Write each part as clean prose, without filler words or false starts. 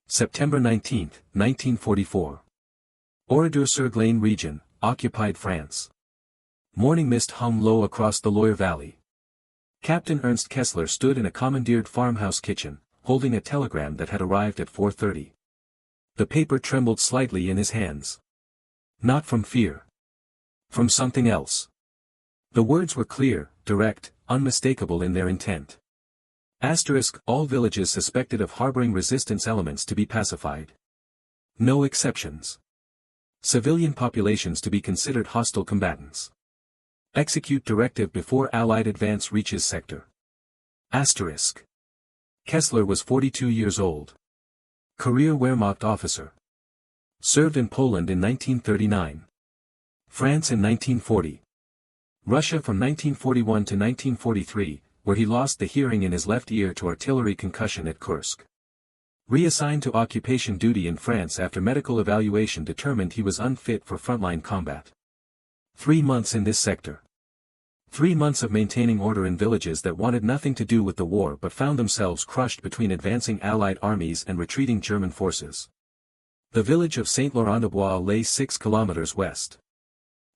September 19, 1944. Oradour-sur-Glane region, occupied France. Morning mist hung low across the Loire Valley. Captain Ernst Kessler stood in a commandeered farmhouse kitchen, holding a telegram that had arrived at 4:30. The paper trembled slightly in his hands. Not from fear. From something else. The words were clear, direct, unmistakable in their intent. Asterisk, all villages suspected of harboring resistance elements to be pacified. No exceptions. Civilian populations to be considered hostile combatants. Execute directive before Allied advance reaches sector. Asterisk. Kessler was 42 years old. Career Wehrmacht officer. Served in Poland in 1939. France in 1940. Russia from 1941 to 1943, where he lost the hearing in his left ear to artillery concussion at Kursk. Reassigned to occupation duty in France after medical evaluation determined he was unfit for frontline combat. 3 months in this sector. 3 months of maintaining order in villages that wanted nothing to do with the war but found themselves crushed between advancing Allied armies and retreating German forces. The village of Saint-Laurent-des-Bois lay 6 kilometers west.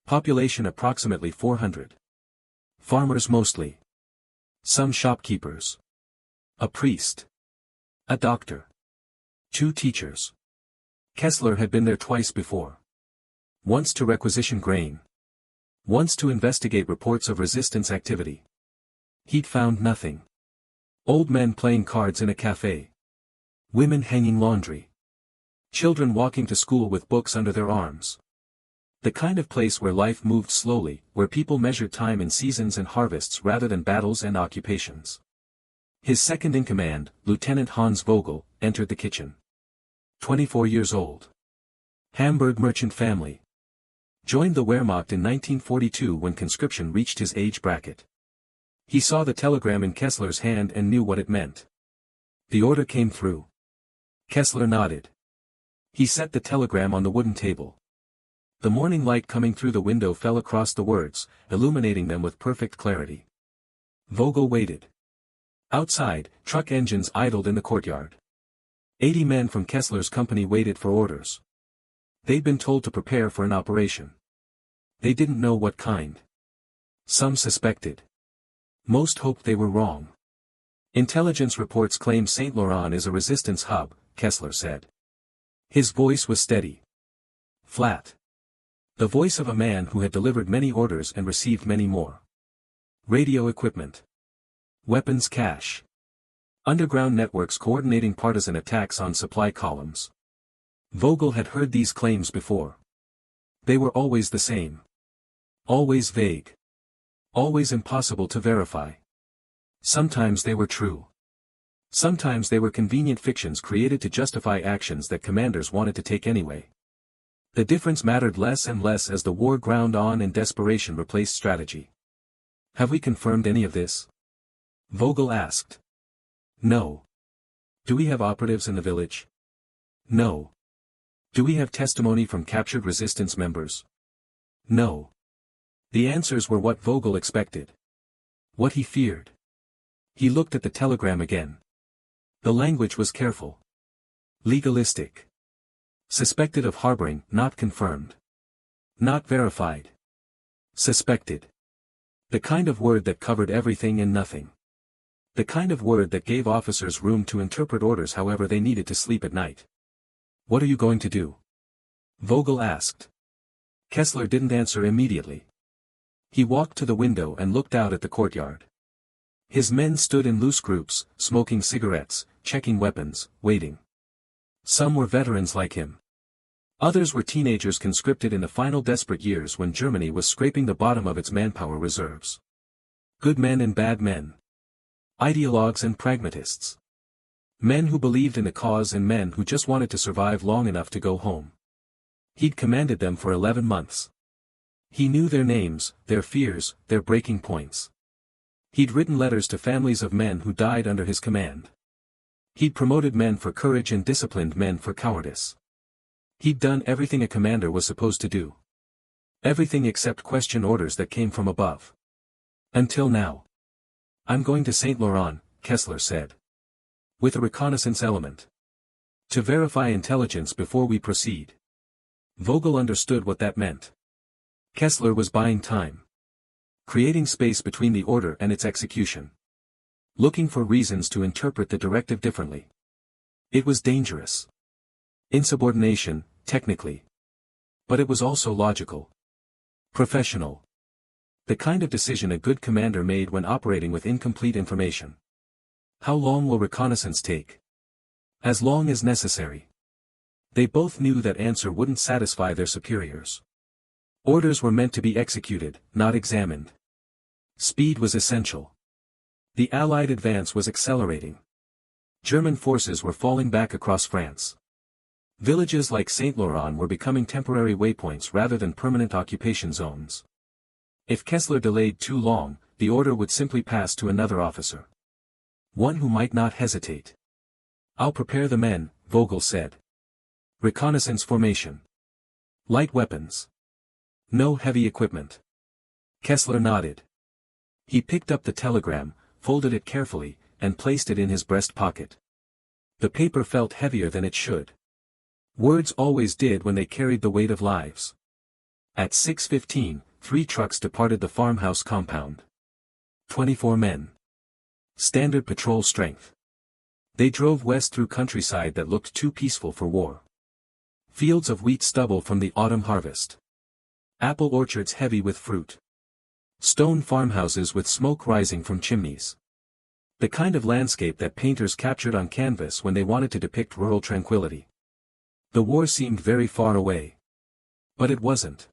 Population approximately 400. Farmers mostly. Some shopkeepers. A priest. A doctor. 2 teachers. Kessler had been there twice before. Once to requisition grain. Once to investigate reports of resistance activity. He'd found nothing. Old men playing cards in a cafe. Women hanging laundry. Children walking to school with books under their arms. The kind of place where life moved slowly, where people measured time in seasons and harvests rather than battles and occupations. His second-in-command, Lieutenant Hans Vogel, entered the kitchen. 24 years old. Hamburg merchant family. Joined the Wehrmacht in 1942 when conscription reached his age bracket. He saw the telegram in Kessler's hand and knew what it meant. The order came through. Kessler nodded. He set the telegram on the wooden table. The morning light coming through the window fell across the words, illuminating them with perfect clarity. Vogel waited. Outside, truck engines idled in the courtyard. 80 men from Kessler's company waited for orders. They'd been told to prepare for an operation. They didn't know what kind. Some suspected. Most hoped they were wrong. Intelligence reports claim Saint-Laurent is a resistance hub, Kessler said. His voice was steady. Flat. The voice of a man who had delivered many orders and received many more. Radio equipment. Weapons cache. Underground networks coordinating partisan attacks on supply columns. Vogel had heard these claims before. They were always the same. Always vague. Always impossible to verify. Sometimes they were true. Sometimes they were convenient fictions created to justify actions that commanders wanted to take anyway. The difference mattered less and less as the war ground on and desperation replaced strategy. Have we confirmed any of this? Vogel asked. No. Do we have operatives in the village? No. Do we have testimony from captured resistance members? No. The answers were what Vogel expected. What he feared. He looked at the telegram again. The language was careful. Legalistic. Suspected of harboring, not confirmed. Not verified. Suspected. The kind of word that covered everything and nothing. The kind of word that gave officers room to interpret orders however they needed to sleep at night. What are you going to do? Vogel asked. Kessler didn't answer immediately. He walked to the window and looked out at the courtyard. His men stood in loose groups, smoking cigarettes, checking weapons, waiting. Some were veterans like him. Others were teenagers conscripted in the final desperate years when Germany was scraping the bottom of its manpower reserves. Good men and bad men. Ideologues and pragmatists. Men who believed in the cause and men who just wanted to survive long enough to go home. He'd commanded them for 11 months. He knew their names, their fears, their breaking points. He'd written letters to families of men who died under his command. He'd promoted men for courage and disciplined men for cowardice. He'd done everything a commander was supposed to do. Everything except question orders that came from above. Until now. I'm going to Saint-Laurent, Kessler said. With a reconnaissance element. To verify intelligence before we proceed. Vogel understood what that meant. Kessler was buying time. Creating space between the order and its execution. Looking for reasons to interpret the directive differently. It was dangerous. Insubordination, technically. But it was also logical. Professional. The kind of decision a good commander made when operating with incomplete information. How long will reconnaissance take? As long as necessary. They both knew that answer wouldn't satisfy their superiors. Orders were meant to be executed, not examined. Speed was essential. The Allied advance was accelerating. German forces were falling back across France. Villages like Saint-Laurent were becoming temporary waypoints rather than permanent occupation zones. If Kessler delayed too long, the order would simply pass to another officer. One who might not hesitate. "I'll prepare the men," Vogel said. Reconnaissance formation. Light weapons. No heavy equipment. Kessler nodded. He picked up the telegram, folded it carefully, and placed it in his breast pocket. The paper felt heavier than it should. Words always did when they carried the weight of lives. At 6:15, 3 trucks departed the farmhouse compound. 24 men. Standard patrol strength. They drove west through countryside that looked too peaceful for war. Fields of wheat stubble from the autumn harvest. Apple orchards heavy with fruit. Stone farmhouses with smoke rising from chimneys. The kind of landscape that painters captured on canvas when they wanted to depict rural tranquility. The war seemed very far away. But it wasn't.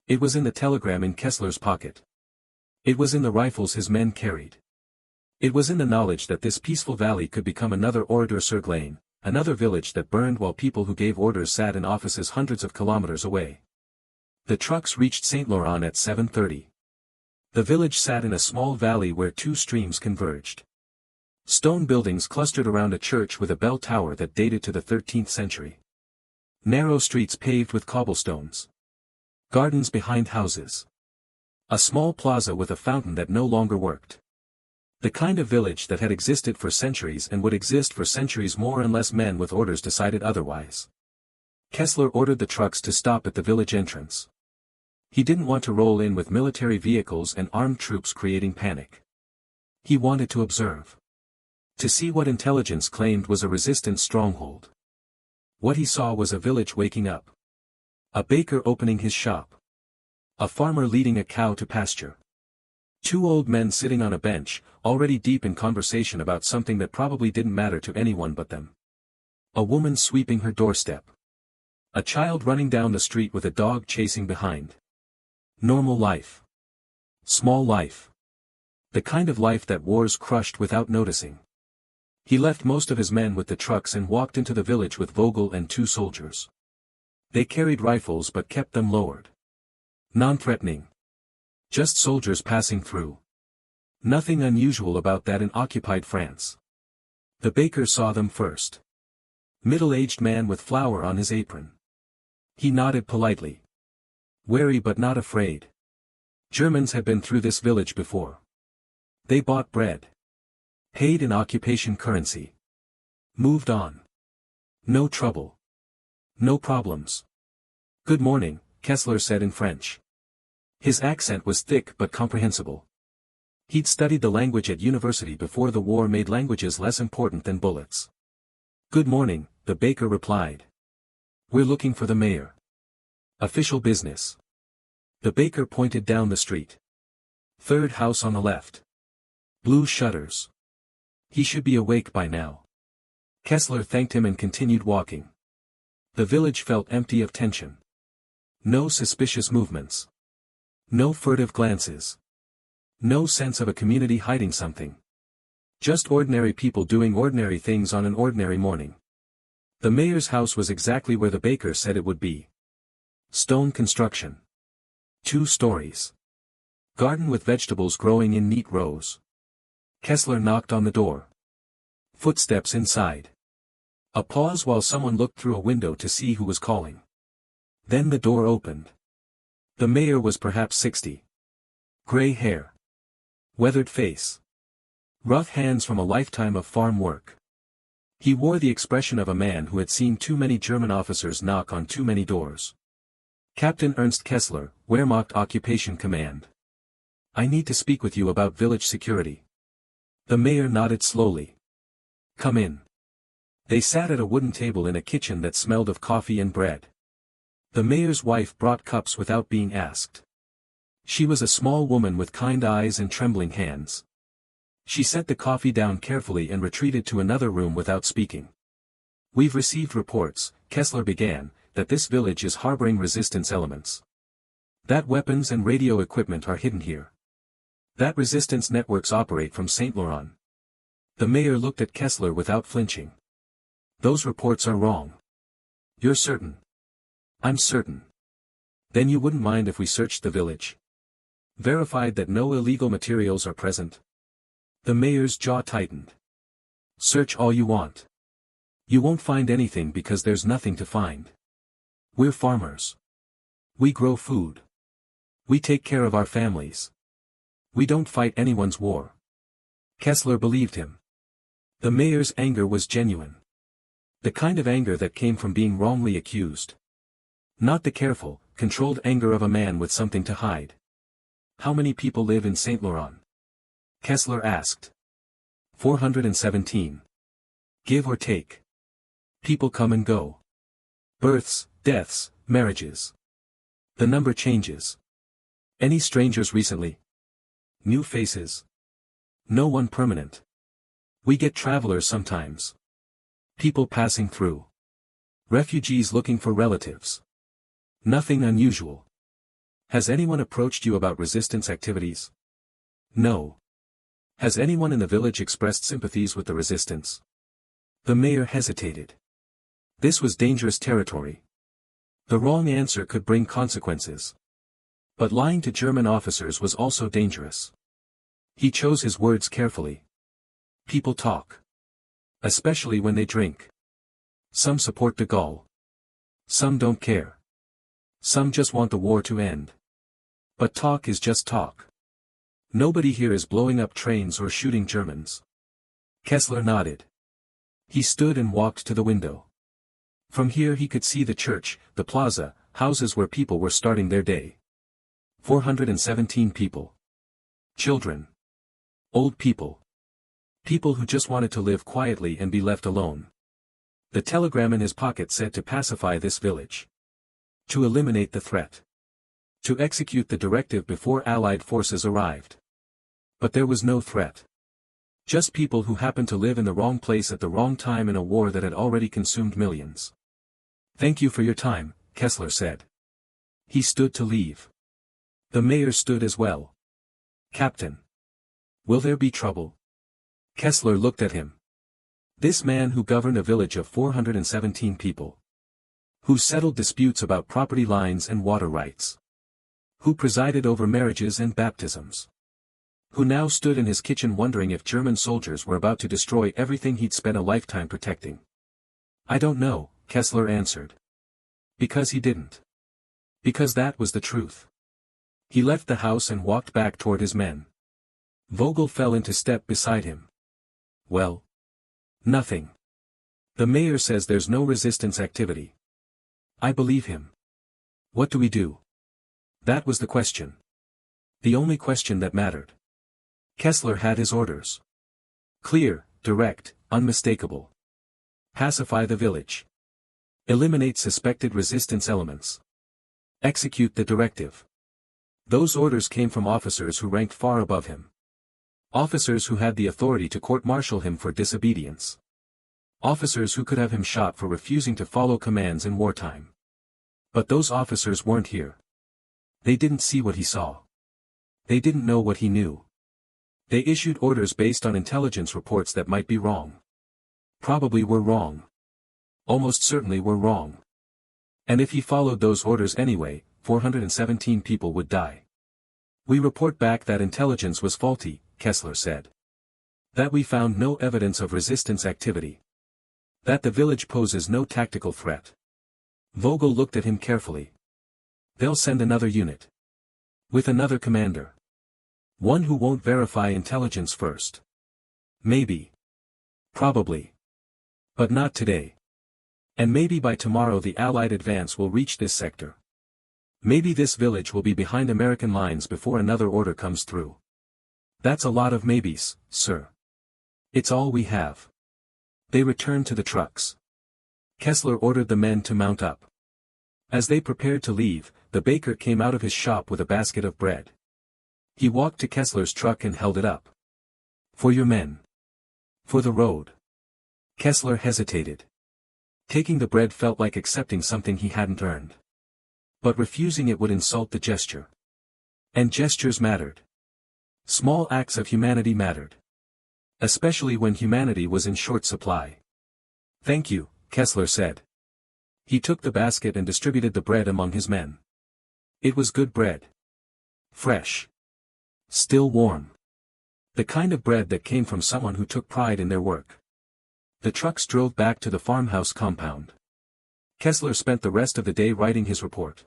It was in the telegram in Kessler's pocket. It was in the rifles his men carried. It was in the knowledge that this peaceful valley could become another Oradour-sur-Glane, another village that burned while people who gave orders sat in offices hundreds of kilometers away. The trucks reached Saint-Laurent at 7:30. The village sat in a small valley where 2 streams converged. Stone buildings clustered around a church with a bell tower that dated to the 13th century. Narrow streets paved with cobblestones. Gardens behind houses. A small plaza with a fountain that no longer worked. The kind of village that had existed for centuries and would exist for centuries more unless men with orders decided otherwise. Kessler ordered the trucks to stop at the village entrance. He didn't want to roll in with military vehicles and armed troops creating panic. He wanted to observe. To see what intelligence claimed was a resistant stronghold. What he saw was a village waking up. A baker opening his shop. A farmer leading a cow to pasture. 2 old men sitting on a bench, already deep in conversation about something that probably didn't matter to anyone but them. A woman sweeping her doorstep. A child running down the street with a dog chasing behind. Normal life. Small life. The kind of life that wars crushed without noticing. He left most of his men with the trucks and walked into the village with Vogel and 2 soldiers. They carried rifles but kept them lowered. Non-threatening. Just soldiers passing through. Nothing unusual about that in occupied France. The baker saw them first. Middle-aged man with flour on his apron. He nodded politely. Wary but not afraid. Germans had been through this village before. They bought bread. Paid in occupation currency. Moved on. No trouble. No problems. "Good morning," Kessler said in French. His accent was thick but comprehensible. He'd studied the language at university before the war made languages less important than bullets. "Good morning," the baker replied. "We're looking for the mayor." "Official business." The baker pointed down the street. "Third house on the left. Blue shutters. He should be awake by now." Kessler thanked him and continued walking. The village felt empty of tension. No suspicious movements. No furtive glances. No sense of a community hiding something. Just ordinary people doing ordinary things on an ordinary morning. The mayor's house was exactly where the baker said it would be. Stone construction. 2 stories. Garden with vegetables growing in neat rows. Kessler knocked on the door. Footsteps inside. A pause while someone looked through a window to see who was calling. Then the door opened. The mayor was perhaps 60. Gray hair. Weathered face. Rough hands from a lifetime of farm work. He wore the expression of a man who had seen too many German officers knock on too many doors. Captain Ernst Kessler, Wehrmacht Occupation Command. I need to speak with you about village security. The mayor nodded slowly. Come in. They sat at a wooden table in a kitchen that smelled of coffee and bread. The mayor's wife brought cups without being asked. She was a small woman with kind eyes and trembling hands. She set the coffee down carefully and retreated to another room without speaking. We've received reports, Kessler began, that this village is harboring resistance elements. That weapons and radio equipment are hidden here. That resistance networks operate from Saint-Laurent. The mayor looked at Kessler without flinching. Those reports are wrong. You're certain? I'm certain. Then you wouldn't mind if we searched the village? Verified that no illegal materials are present? The mayor's jaw tightened. Search all you want. You won't find anything because there's nothing to find. We're farmers. We grow food. We take care of our families. We don't fight anyone's war. Kessler believed him. The mayor's anger was genuine. The kind of anger that came from being wrongly accused. Not the careful, controlled anger of a man with something to hide. How many people live in Saint-Laurent? Kessler asked. 417. Give or take. People come and go. Births, deaths, marriages. The number changes. Any strangers recently? New faces. No one permanent. We get travelers sometimes. People passing through. Refugees looking for relatives. Nothing unusual. Has anyone approached you about resistance activities? No. Has anyone in the village expressed sympathies with the resistance? The mayor hesitated. This was dangerous territory. The wrong answer could bring consequences. But lying to German officers was also dangerous. He chose his words carefully. People talk. Especially when they drink. Some support de Gaulle. Some don't care. Some just want the war to end. But talk is just talk. Nobody here is blowing up trains or shooting Germans. Kessler nodded. He stood and walked to the window. From here he could see the church, the plaza, houses where people were starting their day. 417 people. Children. Old people. People who just wanted to live quietly and be left alone. The telegram in his pocket said to pacify this village. To eliminate the threat. To execute the directive before Allied forces arrived. But there was no threat. Just people who happened to live in the wrong place at the wrong time in a war that had already consumed millions. Thank you for your time, Kessler said. He stood to leave. The mayor stood as well. Captain. Will there be trouble? Kessler looked at him. This man who governed a village of 417 people. Who settled disputes about property lines and water rights. Who presided over marriages and baptisms. Who now stood in his kitchen wondering if German soldiers were about to destroy everything he'd spent a lifetime protecting. I don't know, Kessler answered. Because he didn't. Because that was the truth. He left the house and walked back toward his men. Vogel fell into step beside him. Well? Nothing. The mayor says there's no resistance activity. I believe him. What do we do? That was the question. The only question that mattered. Kessler had his orders. Clear, direct, unmistakable. Pacify the village. Eliminate suspected resistance elements. Execute the directive. Those orders came from officers who ranked far above him. Officers who had the authority to court-martial him for disobedience. Officers who could have him shot for refusing to follow commands in wartime. But those officers weren't here. They didn't see what he saw. They didn't know what he knew. They issued orders based on intelligence reports that might be wrong. Probably were wrong. Almost certainly were wrong. And if he followed those orders anyway, 417 people would die. We report back that intelligence was faulty, Kessler said. That we found no evidence of resistance activity. That the village poses no tactical threat. Vogel looked at him carefully. They'll send another unit. With another commander. One who won't verify intelligence first. Maybe. Probably. But not today. And maybe by tomorrow the Allied advance will reach this sector. Maybe this village will be behind American lines before another order comes through. That's a lot of maybes, sir. It's all we have. They returned to the trucks. Kessler ordered the men to mount up. As they prepared to leave, the baker came out of his shop with a basket of bread. He walked to Kessler's truck and held it up. For your men. For the road. Kessler hesitated. Taking the bread felt like accepting something he hadn't earned. But refusing it would insult the gesture. And gestures mattered. Small acts of humanity mattered. Especially when humanity was in short supply. Thank you, Kessler said. He took the basket and distributed the bread among his men. It was good bread. Fresh. Still warm. The kind of bread that came from someone who took pride in their work. The trucks drove back to the farmhouse compound. Kessler spent the rest of the day writing his report.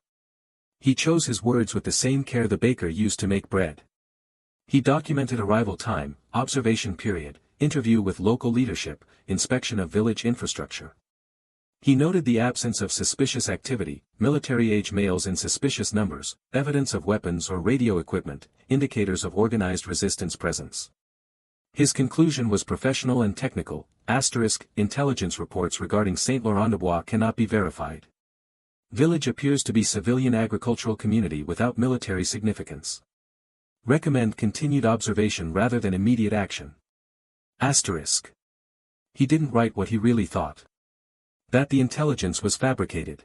He chose his words with the same care the baker used to make bread. He documented arrival time, observation period, interview with local leadership, inspection of village infrastructure. He noted the absence of suspicious activity, military-age males in suspicious numbers, evidence of weapons or radio equipment, indicators of organized resistance presence. His conclusion was professional and technical, intelligence reports regarding Saint-Laurent-des-Bois cannot be verified. Village appears to be civilian agricultural community without military significance. Recommend continued observation rather than immediate action. He didn't write what he really thought. That the intelligence was fabricated.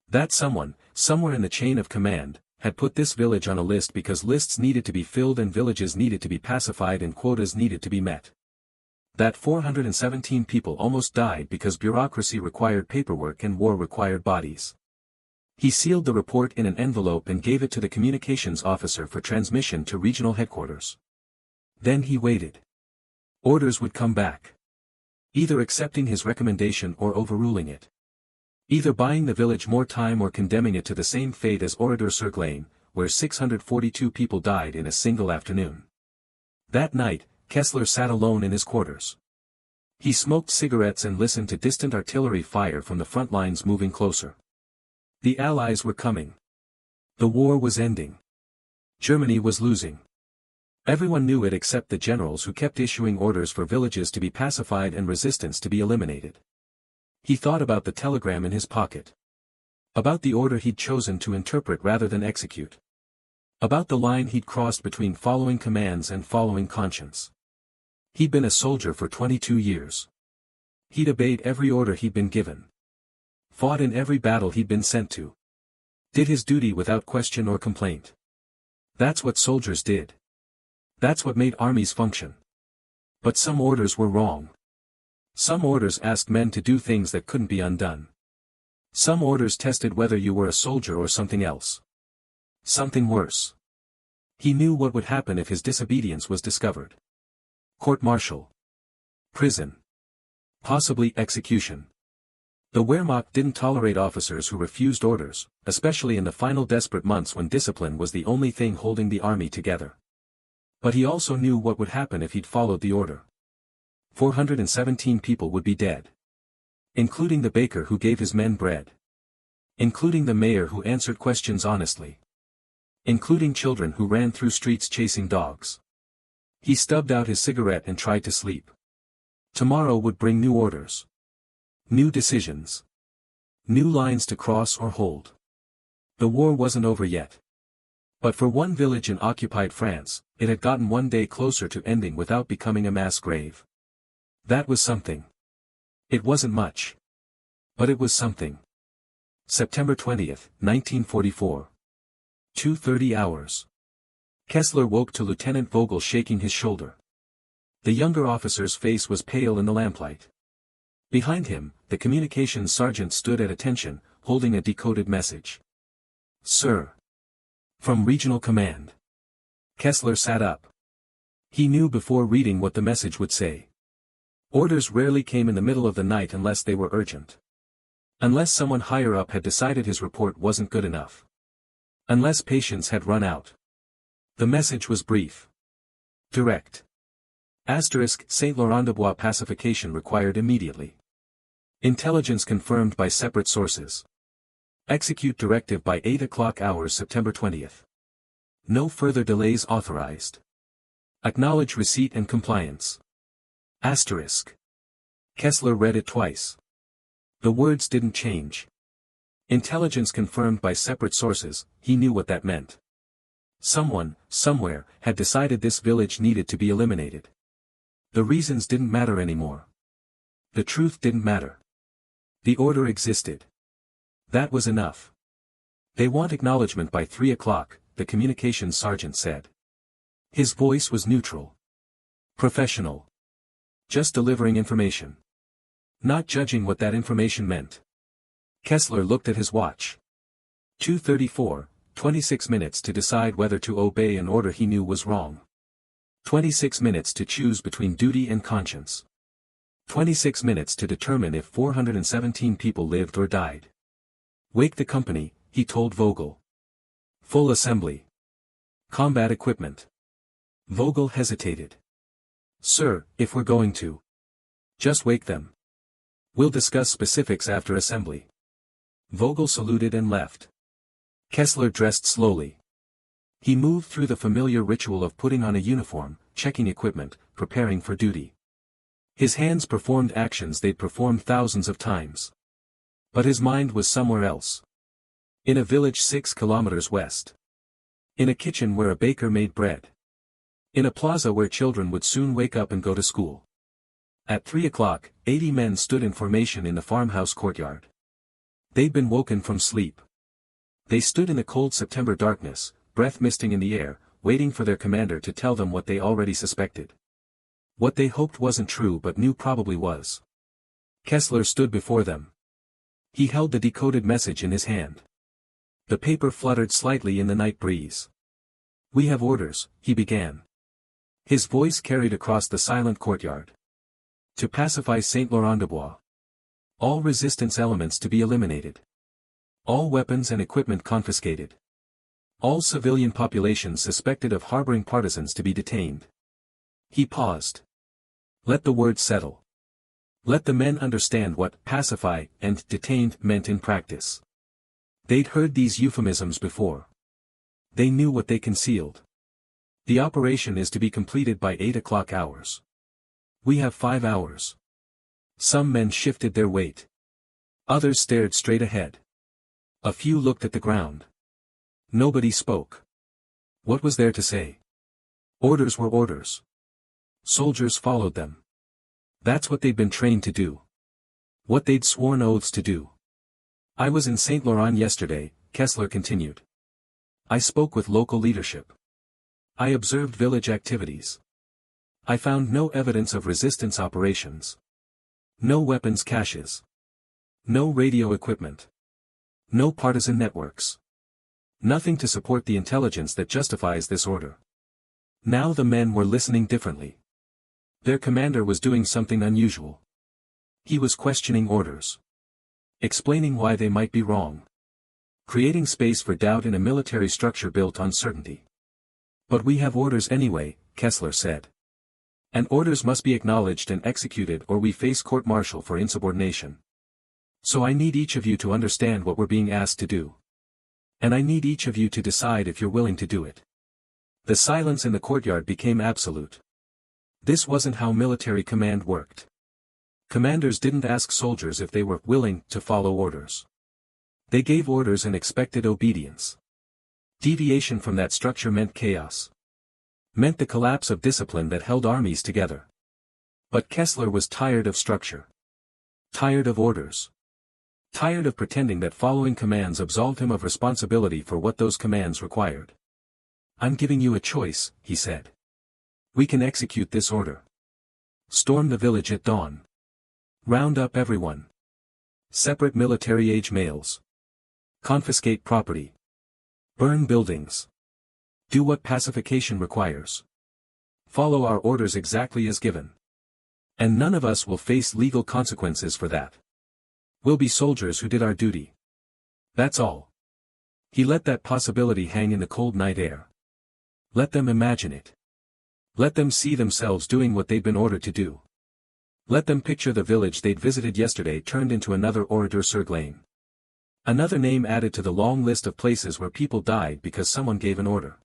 That someone, somewhere in the chain of command, had put this village on a list because lists needed to be filled and villages needed to be pacified and quotas needed to be met. That 417 people almost died because bureaucracy required paperwork and war required bodies. He sealed the report in an envelope and gave it to the communications officer for transmission to regional headquarters. Then he waited. Orders would come back. Either accepting his recommendation or overruling it. Either buying the village more time or condemning it to the same fate as Oradour-sur-Glane, where 642 people died in a single afternoon. That night, Kessler sat alone in his quarters. He smoked cigarettes and listened to distant artillery fire from the front lines moving closer. The Allies were coming. The war was ending. Germany was losing. Everyone knew it except the generals who kept issuing orders for villages to be pacified and resistance to be eliminated. He thought about the telegram in his pocket. About the order he'd chosen to interpret rather than execute. About the line he'd crossed between following commands and following conscience. He'd been a soldier for 22 years. He'd obeyed every order he'd been given. Fought in every battle he'd been sent to. Did his duty without question or complaint. That's what soldiers did. That's what made armies function. But some orders were wrong. Some orders asked men to do things that couldn't be undone. Some orders tested whether you were a soldier or something else. Something worse. He knew what would happen if his disobedience was discovered. Court-martial. Prison. Possibly execution. The Wehrmacht didn't tolerate officers who refused orders, especially in the final desperate months when discipline was the only thing holding the army together. But he also knew what would happen if he'd followed the order. 417 people would be dead. Including the baker who gave his men bread. Including the mayor who answered questions honestly. Including children who ran through streets chasing dogs. He stubbed out his cigarette and tried to sleep. Tomorrow would bring new orders. New decisions. New lines to cross or hold. The war wasn't over yet. But for one village in occupied France, it had gotten one day closer to ending without becoming a mass grave. That was something. It wasn't much. But it was something. September 20th, 1944. 2:30 hours. Kessler woke to Lieutenant Vogel shaking his shoulder. The younger officer's face was pale in the lamplight. Behind him, the communications sergeant stood at attention, holding a decoded message. Sir. From Regional Command. Kessler sat up. He knew before reading what the message would say. Orders rarely came in the middle of the night unless they were urgent. Unless someone higher up had decided his report wasn't good enough. Unless patience had run out. The message was brief. Direct. Saint-Laurent-des-Bois pacification required immediately. Intelligence confirmed by separate sources. Execute directive by 8 o'clock hours September 20th. No further delays authorized. Acknowledge receipt and compliance. Asterisk. Kessler read it twice. The words didn't change. Intelligence confirmed by separate sources, he knew what that meant. Someone, somewhere, had decided this village needed to be eliminated. The reasons didn't matter anymore. The truth didn't matter. The order existed. That was enough. They want acknowledgement by 3 o'clock, the communications sergeant said. His voice was neutral. Professional. Just delivering information. Not judging what that information meant. Kessler looked at his watch. 2:34, 26 minutes to decide whether to obey an order he knew was wrong. 26 minutes to choose between duty and conscience. 26 minutes to determine if 417 people lived or died. Wake the company, he told Vogel. Full assembly. Combat equipment. Vogel hesitated. Sir, if we're going to. Just wake them. We'll discuss specifics after assembly. Vogel saluted and left. Kessler dressed slowly. He moved through the familiar ritual of putting on a uniform, checking equipment, preparing for duty. His hands performed actions they'd performed thousands of times. But his mind was somewhere else. In a village 6 kilometers west. In a kitchen where a baker made bread. In a plaza where children would soon wake up and go to school. At 3 o'clock, 80 men stood in formation in the farmhouse courtyard. They'd been woken from sleep. They stood in the cold September darkness, breath misting in the air, waiting for their commander to tell them what they already suspected. What they hoped wasn't true but knew probably was. Kessler stood before them. He held the decoded message in his hand. The paper fluttered slightly in the night breeze. We have orders, he began. His voice carried across the silent courtyard. To pacify Saint-Laurent-des-Bois. All resistance elements to be eliminated. All weapons and equipment confiscated. All civilian populations suspected of harboring partisans to be detained. He paused. Let the words settle. Let the men understand what pacify and detained meant in practice. They'd heard these euphemisms before. They knew what they concealed. The operation is to be completed by 8 o'clock hours. We have 5 hours. Some men shifted their weight. Others stared straight ahead. A few looked at the ground. Nobody spoke. What was there to say? Orders were orders. Soldiers followed them. That's what they'd been trained to do. What they'd sworn oaths to do. I was in Saint Laurent yesterday, Kessler continued. I spoke with local leadership. I observed village activities. I found no evidence of resistance operations. No weapons caches. No radio equipment. No partisan networks. Nothing to support the intelligence that justifies this order. Now the men were listening differently. Their commander was doing something unusual. He was questioning orders. Explaining why they might be wrong. Creating space for doubt in a military structure built on certainty. But we have orders anyway, Kessler said. And orders must be acknowledged and executed or we face court-martial for insubordination. So I need each of you to understand what we're being asked to do. And I need each of you to decide if you're willing to do it. The silence in the courtyard became absolute. This wasn't how military command worked. Commanders didn't ask soldiers if they were willing to follow orders. They gave orders and expected obedience. Deviation from that structure meant chaos. Meant the collapse of discipline that held armies together. But Kessler was tired of structure. Tired of orders. Tired of pretending that following commands absolved him of responsibility for what those commands required. I'm giving you a choice, he said. We can execute this order. Storm the village at dawn. Round up everyone. Separate military-age males. Confiscate property. Burn buildings. Do what pacification requires. Follow our orders exactly as given. And none of us will face legal consequences for that. We'll be soldiers who did our duty. That's all. He let that possibility hang in the cold night air. Let them imagine it. Let them see themselves doing what they'd been ordered to do. Let them picture the village they'd visited yesterday turned into another Oradour-sur-Glane. Another name added to the long list of places where people died because someone gave an order.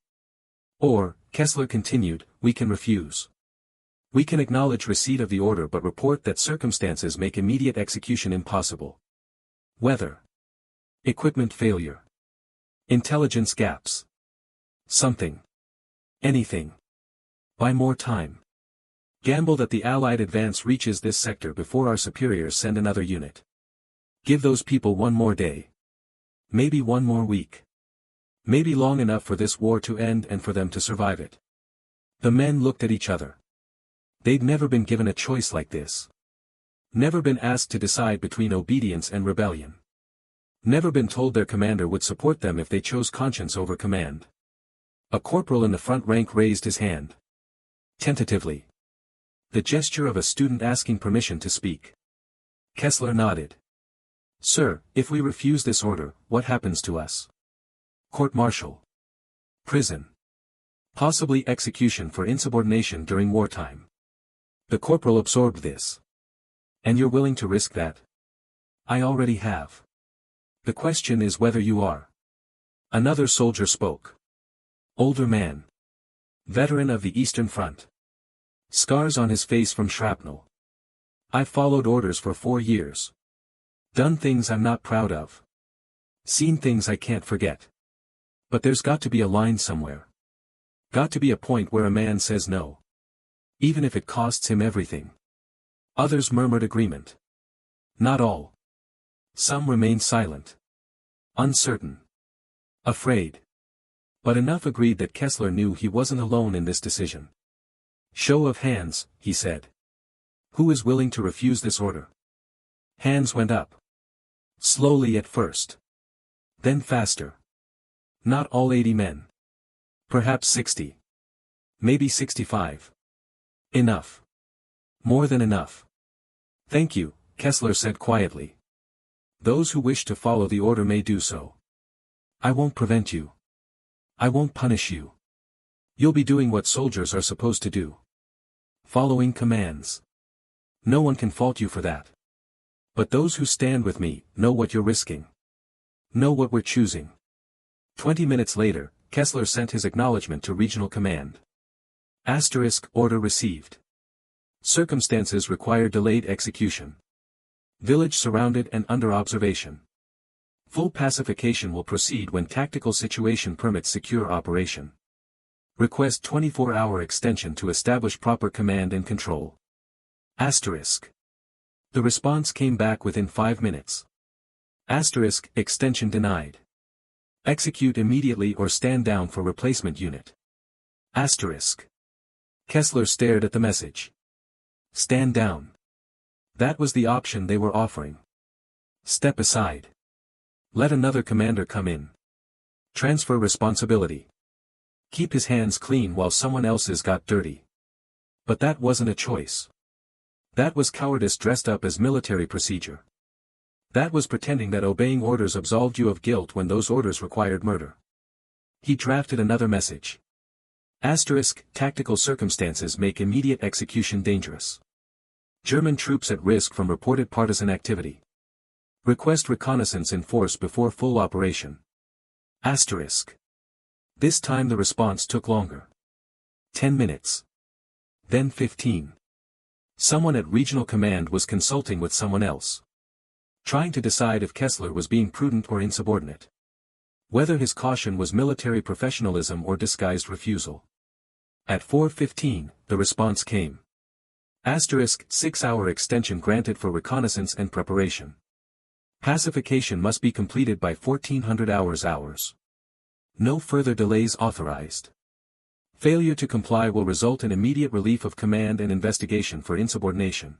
Or, Kessler continued, we can refuse. We can acknowledge receipt of the order but report that circumstances make immediate execution impossible. Weather. Equipment failure. Intelligence gaps. Something. Anything. Buy more time. Gamble that the Allied advance reaches this sector before our superiors send another unit. Give those people one more day. Maybe one more week. Maybe long enough for this war to end and for them to survive it. The men looked at each other. They'd never been given a choice like this. Never been asked to decide between obedience and rebellion. Never been told their commander would support them if they chose conscience over command. A corporal in the front rank raised his hand. Tentatively. The gesture of a student asking permission to speak. Kessler nodded. Sir, if we refuse this order, what happens to us? Court-martial. Prison. Possibly execution for insubordination during wartime. The corporal absorbed this. And you're willing to risk that? I already have. The question is whether you are. Another soldier spoke. Older man. Veteran of the Eastern Front. Scars on his face from shrapnel. I've followed orders for 4 years. Done things I'm not proud of. Seen things I can't forget. But there's got to be a line somewhere. Got to be a point where a man says no. Even if it costs him everything. Others murmured agreement. Not all. Some remained silent. Uncertain. Afraid. But enough agreed that Kessler knew he wasn't alone in this decision. Show of hands, he said. Who is willing to refuse this order? Hands went up. Slowly at first. Then faster. Not all 80 men. Perhaps 60. Maybe 65. Enough. More than enough. Thank you, Kessler said quietly. Those who wish to follow the order may do so. I won't prevent you. I won't punish you. You'll be doing what soldiers are supposed to do. Following commands. No one can fault you for that. But those who stand with me know what you're risking. Know what we're choosing. 20 minutes later, Kessler sent his acknowledgement to Regional Command. Asterisk order received. Circumstances require delayed execution. Village surrounded and under observation. Full pacification will proceed when tactical situation permits secure operation. Request 24-hour extension to establish proper command and control. Asterisk. The response came back within 5 minutes. Asterisk, extension denied. Execute immediately or stand down for replacement unit. Asterisk. Kessler stared at the message. Stand down. That was the option they were offering. Step aside. Let another commander come in. Transfer responsibility. Keep his hands clean while someone else's got dirty. But that wasn't a choice. That was cowardice dressed up as military procedure. That was pretending that obeying orders absolved you of guilt when those orders required murder. He drafted another message. Asterisk, tactical circumstances make immediate execution dangerous. German troops at risk from reported partisan activity. Request reconnaissance in force before full operation. Asterisk. This time the response took longer. 10 minutes. Then 15. Someone at Regional Command was consulting with someone else. Trying to decide if Kessler was being prudent or insubordinate. Whether his caution was military professionalism or disguised refusal. At 4:15, the response came. Asterisk, 6-hour extension granted for reconnaissance and preparation. Pacification must be completed by 1400 hours. No further delays authorized. Failure to comply will result in immediate relief of command and investigation for insubordination.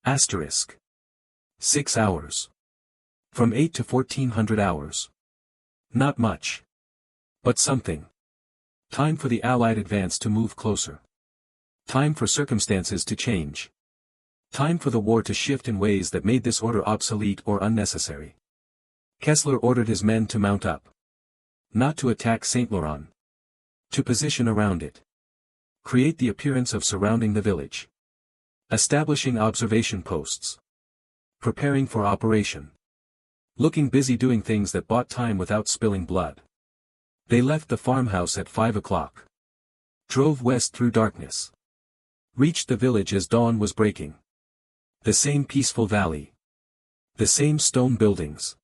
Asterisk. 6 hours. From 8 to 1400 hours. Not much. But something. Time for the Allied advance to move closer. Time for circumstances to change. Time for the war to shift in ways that made this order obsolete or unnecessary. Kessler ordered his men to mount up. Not to attack Saint-Laurent. To position around it. Create the appearance of surrounding the village. Establishing observation posts. Preparing for operation. Looking busy doing things that bought time without spilling blood. They left the farmhouse at 5 o'clock. Drove west through darkness. Reached the village as dawn was breaking. The same peaceful valley. The same stone buildings.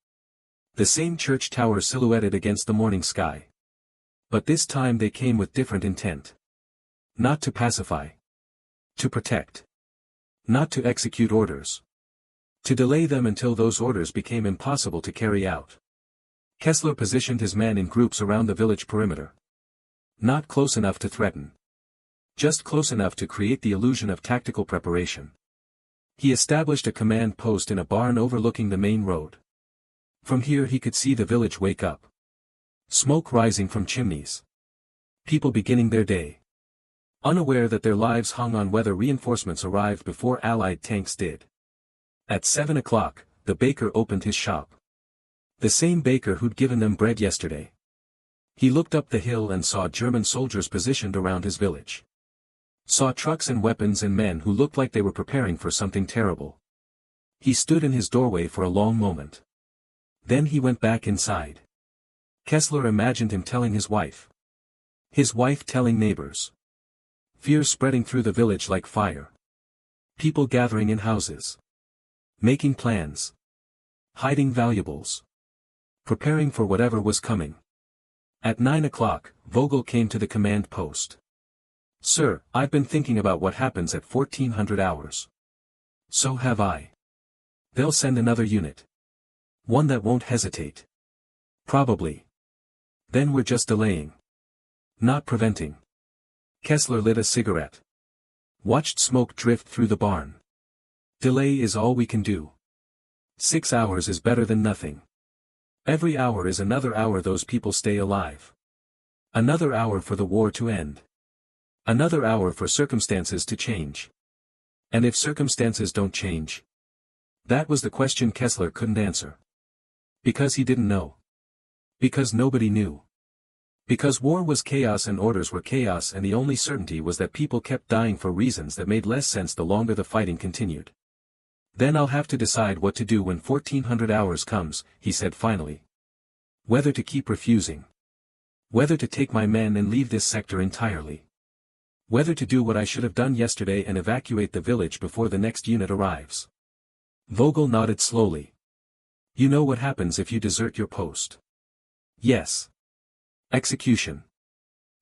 The same church tower silhouetted against the morning sky. But this time they came with different intent. Not to pacify. To protect. Not to execute orders. To delay them until those orders became impossible to carry out. Kessler positioned his men in groups around the village perimeter. Not close enough to threaten. Just close enough to create the illusion of tactical preparation. He established a command post in a barn overlooking the main road. From here he could see the village wake up. Smoke rising from chimneys. People beginning their day. Unaware that their lives hung on whether reinforcements arrived before Allied tanks did. At 7 o'clock, the baker opened his shop. The same baker who'd given them bread yesterday. He looked up the hill and saw German soldiers positioned around his village. Saw trucks and weapons and men who looked like they were preparing for something terrible. He stood in his doorway for a long moment. Then he went back inside. Kessler imagined him telling his wife. His wife telling neighbors. Fear spreading through the village like fire. People gathering in houses. Making plans. Hiding valuables. Preparing for whatever was coming. At 9 o'clock, Vogel came to the command post. "Sir, I've been thinking about what happens at 1400 hours. So have I. They'll send another unit. One that won't hesitate. Probably. Then we're just delaying. Not preventing." Kessler lit a cigarette. Watched smoke drift through the barn. Delay is all we can do. 6 hours is better than nothing. Every hour is another hour those people stay alive. Another hour for the war to end. Another hour for circumstances to change. And if circumstances don't change? That was the question Kessler couldn't answer. Because he didn't know. Because nobody knew. Because war was chaos and orders were chaos, and the only certainty was that people kept dying for reasons that made less sense the longer the fighting continued. "Then I'll have to decide what to do when 1400 hours comes," he said finally. "Whether to keep refusing. Whether to take my men and leave this sector entirely. Whether to do what I should have done yesterday and evacuate the village before the next unit arrives." Vogel nodded slowly. "You know what happens if you desert your post?" "Yes. Execution.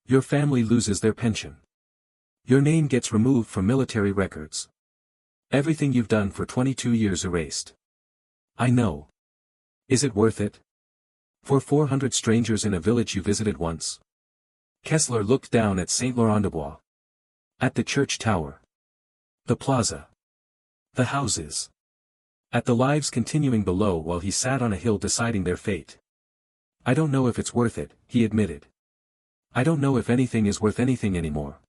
Your family loses their pension. Your name gets removed from military records. Everything you've done for 22 years erased." "I know. Is it worth it? For 400 strangers in a village you visited once?" Kessler looked down at Saint-Laurent-des-Bois. At the church tower. The plaza. The houses. At the lives continuing below while he sat on a hill deciding their fate. "I don't know if it's worth it," he admitted. "I don't know if anything is worth anything anymore.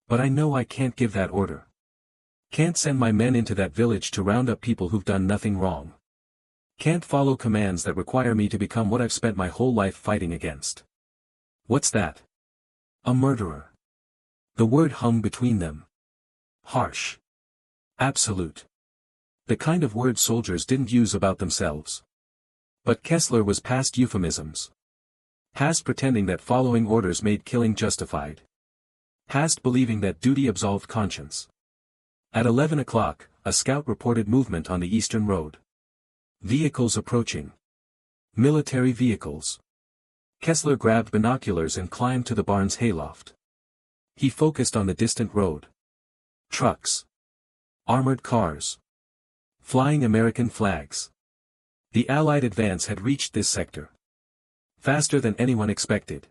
But I know I can't give that order. Can't send my men into that village to round up people who've done nothing wrong. Can't follow commands that require me to become what I've spent my whole life fighting against." "What's that?" "A murderer." The word hung between them. Harsh. Absolute. The kind of word soldiers didn't use about themselves. But Kessler was past euphemisms. Past pretending that following orders made killing justified. Past believing that duty absolved conscience. At 11 o'clock, a scout reported movement on the eastern road. Vehicles approaching. Military vehicles. Kessler grabbed binoculars and climbed to the barn's hayloft. He focused on the distant road. Trucks. Armored cars. Flying American flags. The Allied advance had reached this sector. Faster than anyone expected.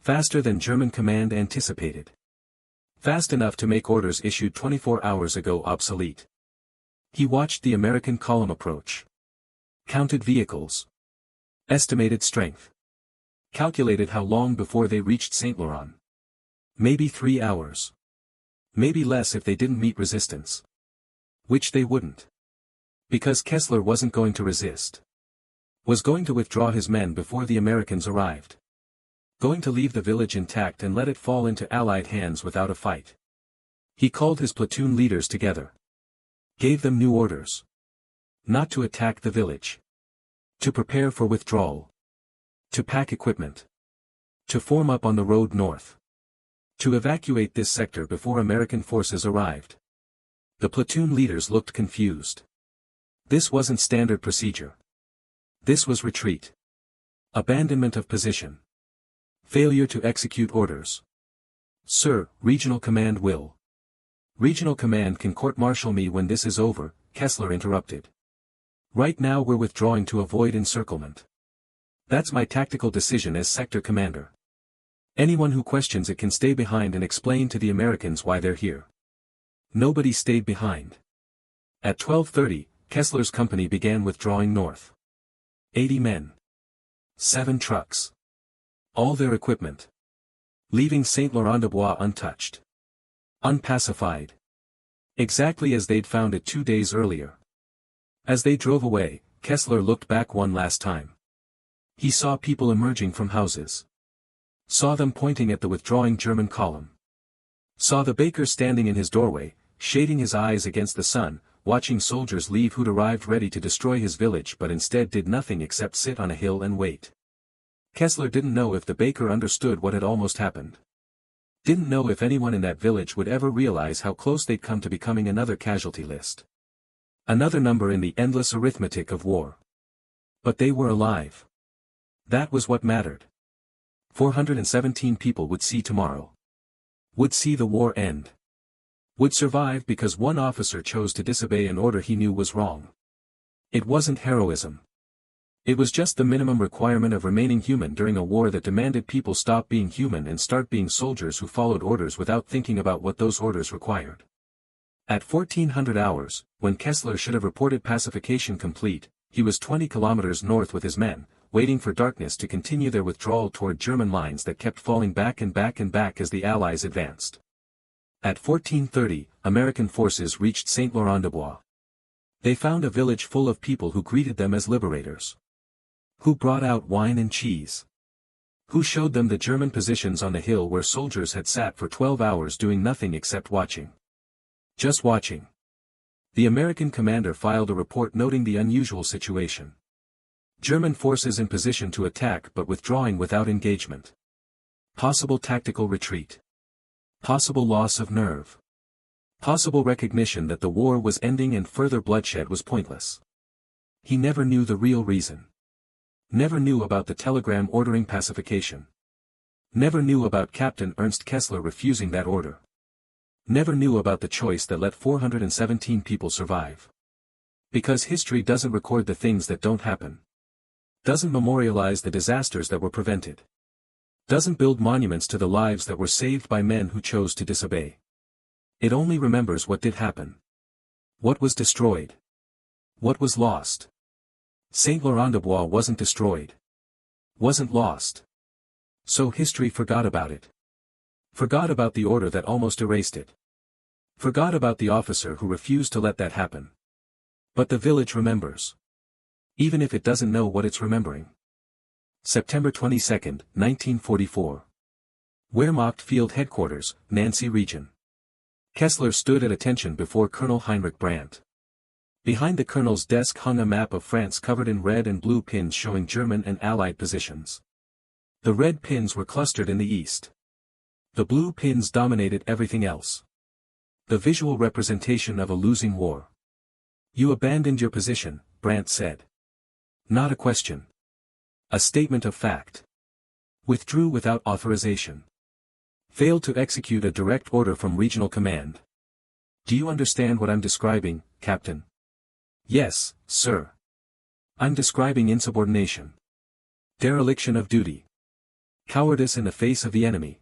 Faster than German command anticipated. Fast enough to make orders issued 24 hours ago obsolete. He watched the American column approach. Counted vehicles. Estimated strength. Calculated how long before they reached Saint-Laurent. Maybe 3 hours. Maybe less if they didn't meet resistance. Which they wouldn't. Because Kessler wasn't going to resist. Was going to withdraw his men before the Americans arrived. Going to leave the village intact and let it fall into Allied hands without a fight. He called his platoon leaders together. Gave them new orders. Not to attack the village. To prepare for withdrawal. To pack equipment. To form up on the road north. To evacuate this sector before American forces arrived. The platoon leaders looked confused. This wasn't standard procedure. This was retreat. Abandonment of position. Failure to execute orders. Sir, Regional Command will. Regional Command can court-martial me when this is over, Kessler interrupted. Right now we're withdrawing to avoid encirclement. That's my tactical decision as sector commander. Anyone who questions it can stay behind and explain to the Americans why they're here. Nobody stayed behind. At 12:30, Kessler's company began withdrawing north. 80 men. 7 trucks. All their equipment. Leaving Saint-Laurent-des-Bois untouched. Unpacified. Exactly as they'd found it 2 days earlier. As they drove away, Kessler looked back one last time. He saw people emerging from houses. Saw them pointing at the withdrawing German column. Saw the baker standing in his doorway, shading his eyes against the sun, watching soldiers leave who'd arrived ready to destroy his village but instead did nothing except sit on a hill and wait. Kessler didn't know if the baker understood what had almost happened. Didn't know if anyone in that village would ever realize how close they'd come to becoming another casualty list. Another number in the endless arithmetic of war. But they were alive. That was what mattered. 417 people would see tomorrow. Would see the war end. Would survive because one officer chose to disobey an order he knew was wrong. It wasn't heroism. It was just the minimum requirement of remaining human during a war that demanded people stop being human and start being soldiers who followed orders without thinking about what those orders required. At 1400 hours, when Kessler should have reported pacification complete, he was 20 kilometers north with his men, waiting for darkness to continue their withdrawal toward German lines that kept falling back and back and back as the Allies advanced. At 1430, American forces reached Saint-Laurent-des-Bois. They found a village full of people who greeted them as liberators. Who brought out wine and cheese. Who showed them the German positions on the hill where soldiers had sat for 12 hours doing nothing except watching. Just watching. The American commander filed a report noting the unusual situation. German forces in position to attack but withdrawing without engagement. Possible tactical retreat. Possible loss of nerve. Possible recognition that the war was ending and further bloodshed was pointless. He never knew the real reason. Never knew about the telegram ordering pacification. Never knew about Captain Ernst Kessler refusing that order. Never knew about the choice that let 417 people survive. Because history doesn't record the things that don't happen. Doesn't memorialize the disasters that were prevented. Doesn't build monuments to the lives that were saved by men who chose to disobey. It only remembers what did happen. What was destroyed. What was lost. Saint-Laurent-des-Bois wasn't destroyed. Wasn't lost. So history forgot about it. Forgot about the order that almost erased it. Forgot about the officer who refused to let that happen. But the village remembers. Even if it doesn't know what it's remembering. September 22, 1944. Wehrmacht Field Headquarters, Nancy Region. Kessler stood at attention before Colonel Heinrich Brandt. Behind the colonel's desk hung a map of France covered in red and blue pins showing German and Allied positions. The red pins were clustered in the east. The blue pins dominated everything else. The visual representation of a losing war. You abandoned your position, Brandt said. Not a question. A statement of fact. Withdrew without authorization. Failed to execute a direct order from regional command. Do you understand what I'm describing, Captain? Yes, sir. I'm describing insubordination. Dereliction of duty. Cowardice in the face of the enemy.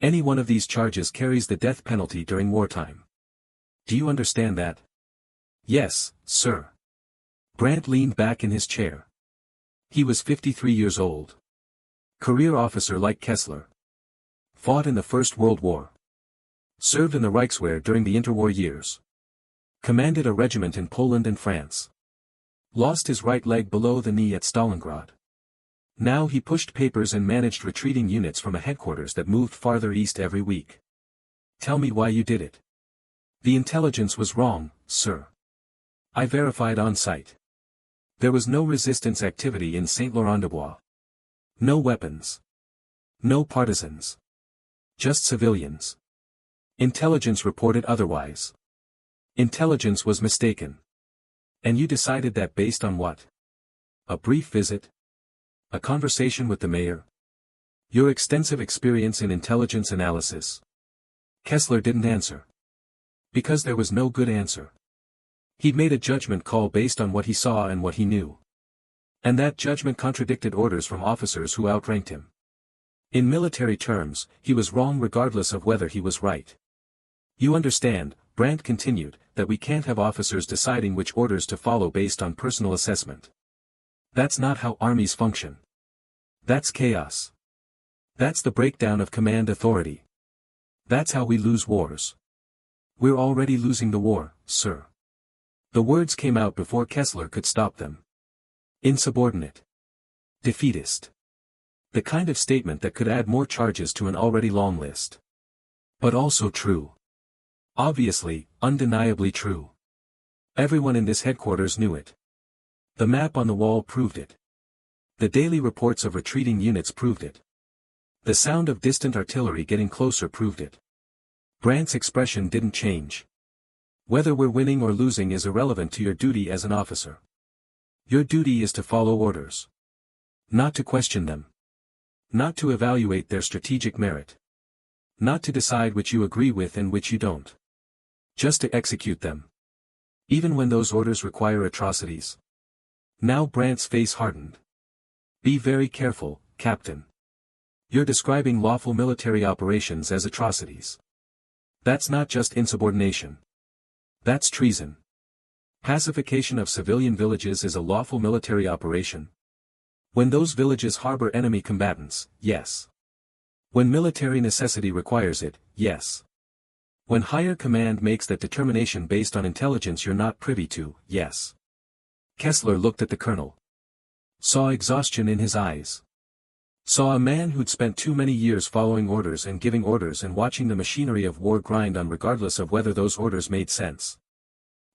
Any one of these charges carries the death penalty during wartime. Do you understand that? Yes, sir. Brandt leaned back in his chair. He was 53 years old. Career officer like Kessler. Fought in the First World War. Served in the Reichswehr during the interwar years. Commanded a regiment in Poland and France. Lost his right leg below the knee at Stalingrad. Now he pushed papers and managed retreating units from a headquarters that moved farther east every week. Tell me why you did it. The intelligence was wrong, sir. I verified on site. There was no resistance activity in Saint-Laurent-des-Bois. No weapons. No partisans. Just civilians. Intelligence reported otherwise. Intelligence was mistaken. And you decided that based on what? A brief visit? A conversation with the mayor? Your extensive experience in intelligence analysis? Kessler didn't answer. Because there was no good answer. He'd made a judgment call based on what he saw and what he knew. And that judgment contradicted orders from officers who outranked him. In military terms, he was wrong regardless of whether he was right. You understand, Brandt continued, that we can't have officers deciding which orders to follow based on personal assessment. That's not how armies function. That's chaos. That's the breakdown of command authority. That's how we lose wars. We're already losing the war, sir. The words came out before Kessler could stop them. Insubordinate. Defeatist. The kind of statement that could add more charges to an already long list. But also true. Obviously, undeniably true. Everyone in this headquarters knew it. The map on the wall proved it. The daily reports of retreating units proved it. The sound of distant artillery getting closer proved it. Brandt's expression didn't change. Whether we're winning or losing is irrelevant to your duty as an officer. Your duty is to follow orders. Not to question them. Not to evaluate their strategic merit. Not to decide which you agree with and which you don't. Just to execute them. Even when those orders require atrocities. Now Brandt's face hardened. Be very careful, Captain. You're describing lawful military operations as atrocities. That's not just insubordination. That's treason. Pacification of civilian villages is a lawful military operation. When those villages harbor enemy combatants, yes. When military necessity requires it, yes. When higher command makes that determination based on intelligence you're not privy to, yes. Kessler looked at the colonel. Saw exhaustion in his eyes. Saw a man who'd spent too many years following orders and giving orders and watching the machinery of war grind on regardless of whether those orders made sense.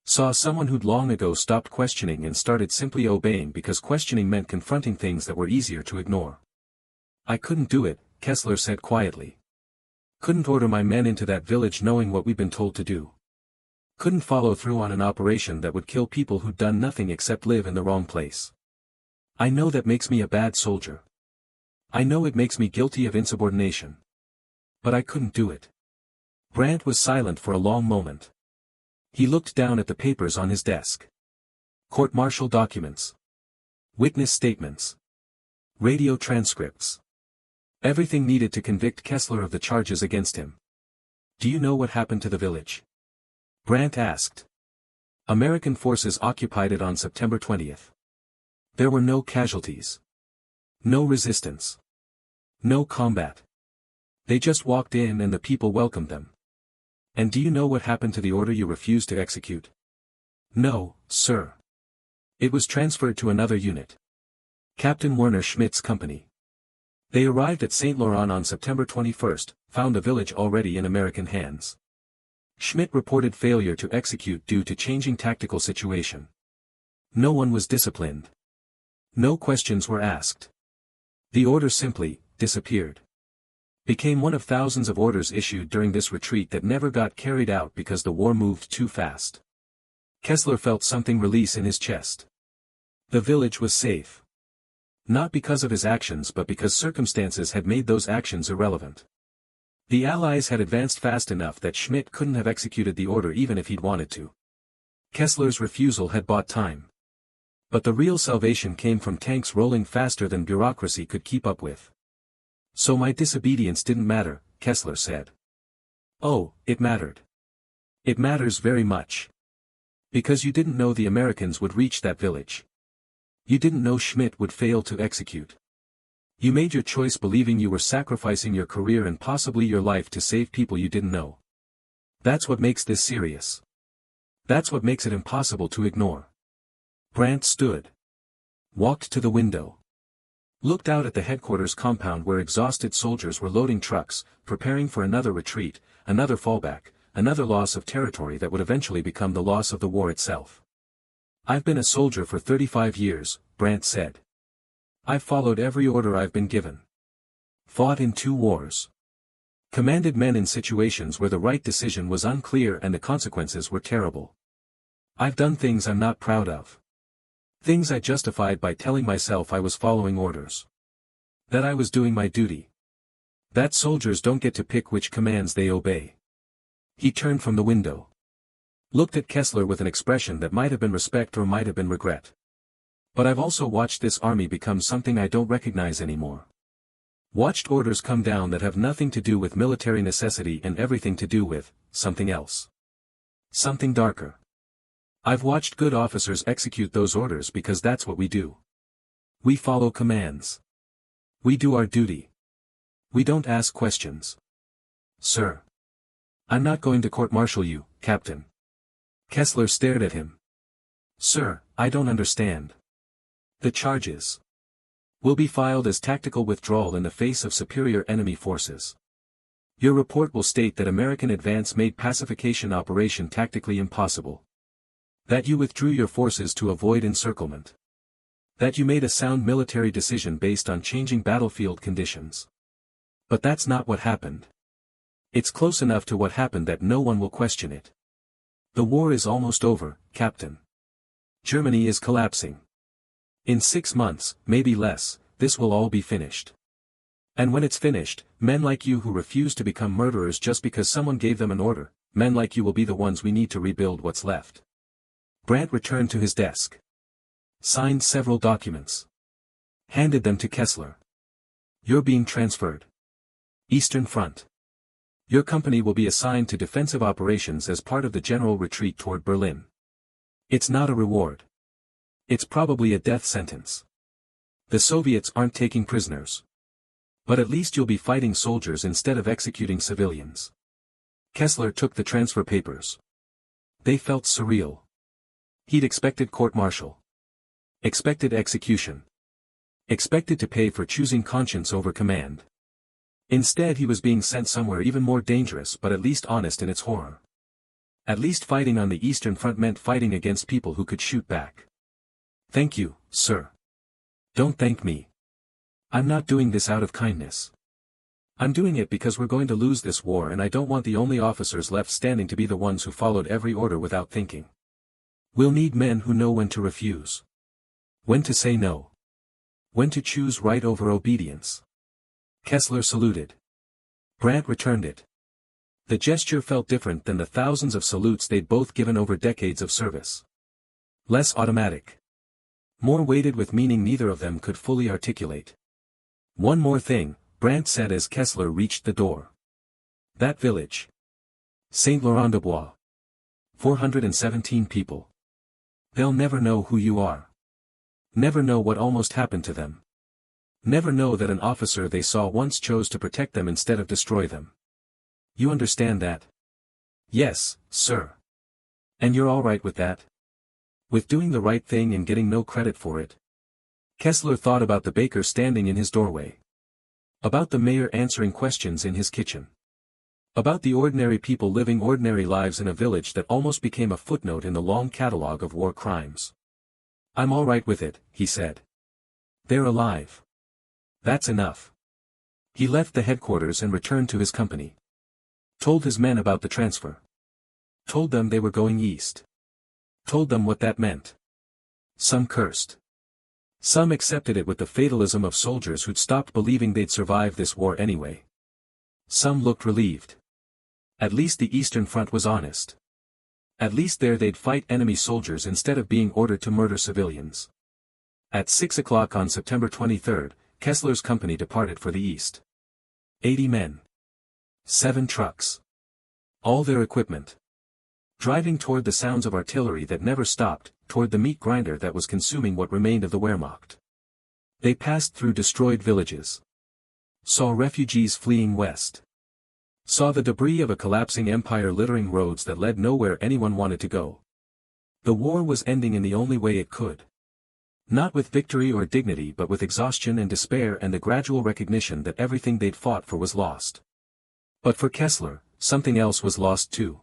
Saw someone who'd long ago stopped questioning and started simply obeying because questioning meant confronting things that were easier to ignore. I couldn't do it, Kessler said quietly. Couldn't order my men into that village knowing what we'd been told to do. Couldn't follow through on an operation that would kill people who'd done nothing except live in the wrong place. I know that makes me a bad soldier. I know it makes me guilty of insubordination. But I couldn't do it. Brandt was silent for a long moment. He looked down at the papers on his desk. Court-martial documents. Witness statements. Radio transcripts. Everything needed to convict Kessler of the charges against him. Do you know what happened to the village? Brandt asked. American forces occupied it on September 20th. There were no casualties. No resistance. No combat. They just walked in and the people welcomed them. And do you know what happened to the order you refused to execute? No, sir. It was transferred to another unit. Captain Werner Schmidt's company. They arrived at Saint Laurent on September 21st, found the village already in American hands. Schmidt reported failure to execute due to changing tactical situation. No one was disciplined. No questions were asked. The order simply disappeared. Became one of thousands of orders issued during this retreat that never got carried out because the war moved too fast. Kessler felt something release in his chest. The village was safe. Not because of his actions but because circumstances had made those actions irrelevant. The Allies had advanced fast enough that Schmidt couldn't have executed the order even if he'd wanted to. Kessler's refusal had bought time. But the real salvation came from tanks rolling faster than bureaucracy could keep up with. So my disobedience didn't matter, Kessler said. Oh, it mattered. It matters very much. Because you didn't know the Americans would reach that village. You didn't know Schmidt would fail to execute. You made your choice believing you were sacrificing your career and possibly your life to save people you didn't know. That's what makes this serious. That's what makes it impossible to ignore. Brandt stood. Walked to the window. Looked out at the headquarters compound where exhausted soldiers were loading trucks, preparing for another retreat, another fallback, another loss of territory that would eventually become the loss of the war itself. "I've been a soldier for 35 years, Brandt said. I've followed every order I've been given. Fought in 2 wars. Commanded men in situations where the right decision was unclear and the consequences were terrible. I've done things I'm not proud of. Things I justified by telling myself I was following orders. That I was doing my duty. That soldiers don't get to pick which commands they obey." He turned from the window. Looked at Kessler with an expression that might have been respect or might have been regret. "But I've also watched this army become something I don't recognize anymore. Watched orders come down that have nothing to do with military necessity and everything to do with something else. Something darker. I've watched good officers execute those orders because that's what we do. We follow commands. We do our duty. We don't ask questions. Sir. I'm not going to court-martial you, Captain." Kessler stared at him. "Sir, I don't understand. The charges will be filed as tactical withdrawal in the face of superior enemy forces. Your report will state that American advance made pacification operation tactically impossible. That you withdrew your forces to avoid encirclement. That you made a sound military decision based on changing battlefield conditions. But that's not what happened. It's close enough to what happened that no one will question it. The war is almost over, Captain. Germany is collapsing. In 6 months, maybe less, this will all be finished. And when it's finished, men like you who refuse to become murderers just because someone gave them an order, men like you will be the ones we need to rebuild what's left." Brandt returned to his desk. Signed several documents. Handed them to Kessler. "You're being transferred. Eastern Front. Your company will be assigned to defensive operations as part of the general retreat toward Berlin. It's not a reward. It's probably a death sentence. The Soviets aren't taking prisoners. But at least you'll be fighting soldiers instead of executing civilians." Kessler took the transfer papers. They felt surreal. He'd expected court-martial. Expected execution. Expected to pay for choosing conscience over command. Instead he was being sent somewhere even more dangerous but at least honest in its horror. At least fighting on the Eastern Front meant fighting against people who could shoot back. "Thank you, sir. Don't thank me. I'm not doing this out of kindness. I'm doing it because we're going to lose this war and I don't want the only officers left standing to be the ones who followed every order without thinking. We'll need men who know when to refuse. When to say no. When to choose right over obedience." Kessler saluted. Brandt returned it. The gesture felt different than the thousands of salutes they'd both given over decades of service. Less automatic. More weighted with meaning neither of them could fully articulate. "One more thing," Brandt said as Kessler reached the door. "That village. Saint-Laurent-des-Bois. 417 people. They'll never know who you are. Never know what almost happened to them. Never know that an officer they saw once chose to protect them instead of destroy them. You understand that?" "Yes, sir. And you're all right with that? With doing the right thing and getting no credit for it?" Kessler thought about the baker standing in his doorway. About the mayor answering questions in his kitchen. About the ordinary people living ordinary lives in a village that almost became a footnote in the long catalogue of war crimes. "I'm all right with it," he said. "They're alive. That's enough." He left the headquarters and returned to his company. Told his men about the transfer. Told them they were going east. Told them what that meant. Some cursed. Some accepted it with the fatalism of soldiers who'd stopped believing they'd survive this war anyway. Some looked relieved. At least the Eastern Front was honest. At least there they'd fight enemy soldiers instead of being ordered to murder civilians. At 6 o'clock on September 23, Kessler's company departed for the east. 80 men. 7 trucks. All their equipment. Driving toward the sounds of artillery that never stopped, toward the meat grinder that was consuming what remained of the Wehrmacht. They passed through destroyed villages. Saw refugees fleeing west. Saw the debris of a collapsing empire littering roads that led nowhere anyone wanted to go. The war was ending in the only way it could. Not with victory or dignity but with exhaustion and despair and the gradual recognition that everything they'd fought for was lost. But for Kessler, something else was lost too.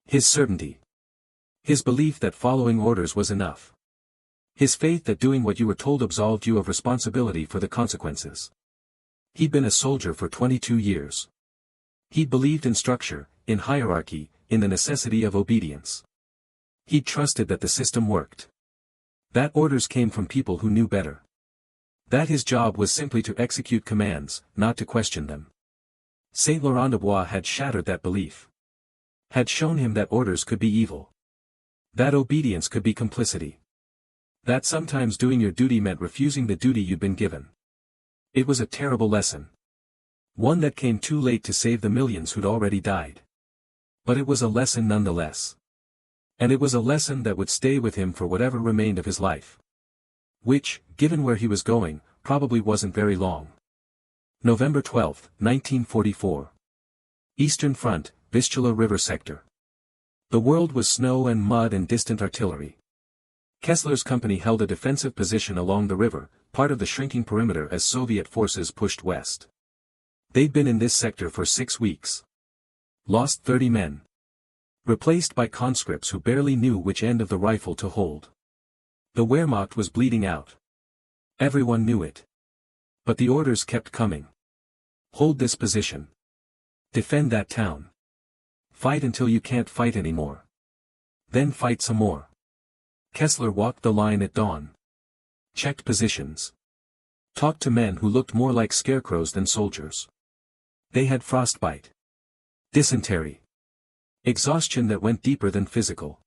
His certainty. His belief that following orders was enough. His faith that doing what you were told absolved you of responsibility for the consequences. He'd been a soldier for 22 years. He'd believed in structure, in hierarchy, in the necessity of obedience. He'd trusted that the system worked. That orders came from people who knew better. That his job was simply to execute commands, not to question them. Saint-Laurent-des-Bois had shattered that belief. Had shown him that orders could be evil. That obedience could be complicity. That sometimes doing your duty meant refusing the duty you'd been given. It was a terrible lesson. One that came too late to save the millions who'd already died. But it was a lesson nonetheless. And it was a lesson that would stay with him for whatever remained of his life. Which, given where he was going, probably wasn't very long. November 12, 1944. Eastern Front, Vistula River Sector. The world was snow and mud and distant artillery. Kessler's company held a defensive position along the river, part of the shrinking perimeter as Soviet forces pushed west. They'd been in this sector for 6 weeks. Lost 30 men. Replaced by conscripts who barely knew which end of the rifle to hold. The Wehrmacht was bleeding out. Everyone knew it. But the orders kept coming. Hold this position. Defend that town. Fight until you can't fight anymore. Then fight some more. Kessler walked the line at dawn. Checked positions. Talked to men who looked more like scarecrows than soldiers. They had frostbite. Dysentery. Exhaustion that went deeper than physical.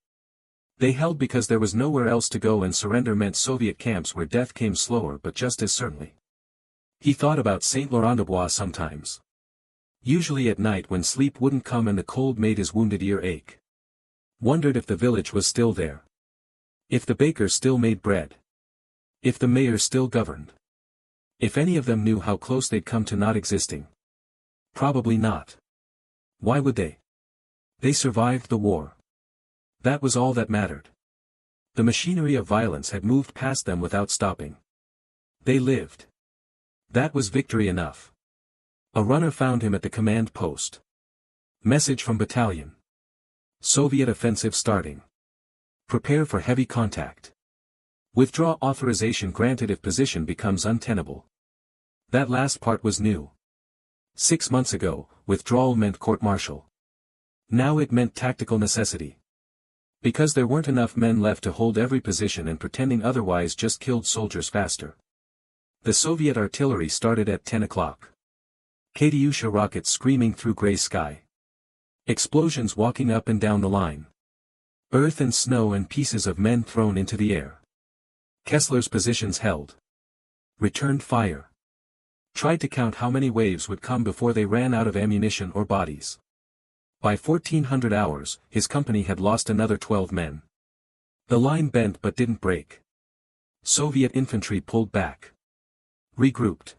They held because there was nowhere else to go and surrender meant Soviet camps where death came slower but just as certainly. He thought about Saint-Laurent-des-Bois sometimes. Usually at night when sleep wouldn't come and the cold made his wounded ear ache. Wondered if the village was still there. If the baker still made bread. If the mayor still governed. If any of them knew how close they'd come to not existing. Probably not. Why would they? They survived the war. That was all that mattered. The machinery of violence had moved past them without stopping. They lived. That was victory enough. A runner found him at the command post. Message from battalion. Soviet offensive starting. Prepare for heavy contact. Withdraw authorization granted if position becomes untenable. That last part was new. 6 months ago, withdrawal meant court-martial. Now it meant tactical necessity. Because there weren't enough men left to hold every position and pretending otherwise just killed soldiers faster. The Soviet artillery started at 10 o'clock. Katyusha rockets screaming through gray sky. Explosions walking up and down the line. Earth and snow and pieces of men thrown into the air. Kessler's positions held. Returned fire. Tried to count how many waves would come before they ran out of ammunition or bodies. By 1400 hours, his company had lost another 12 men. The line bent but didn't break. Soviet infantry pulled back. Regrouped.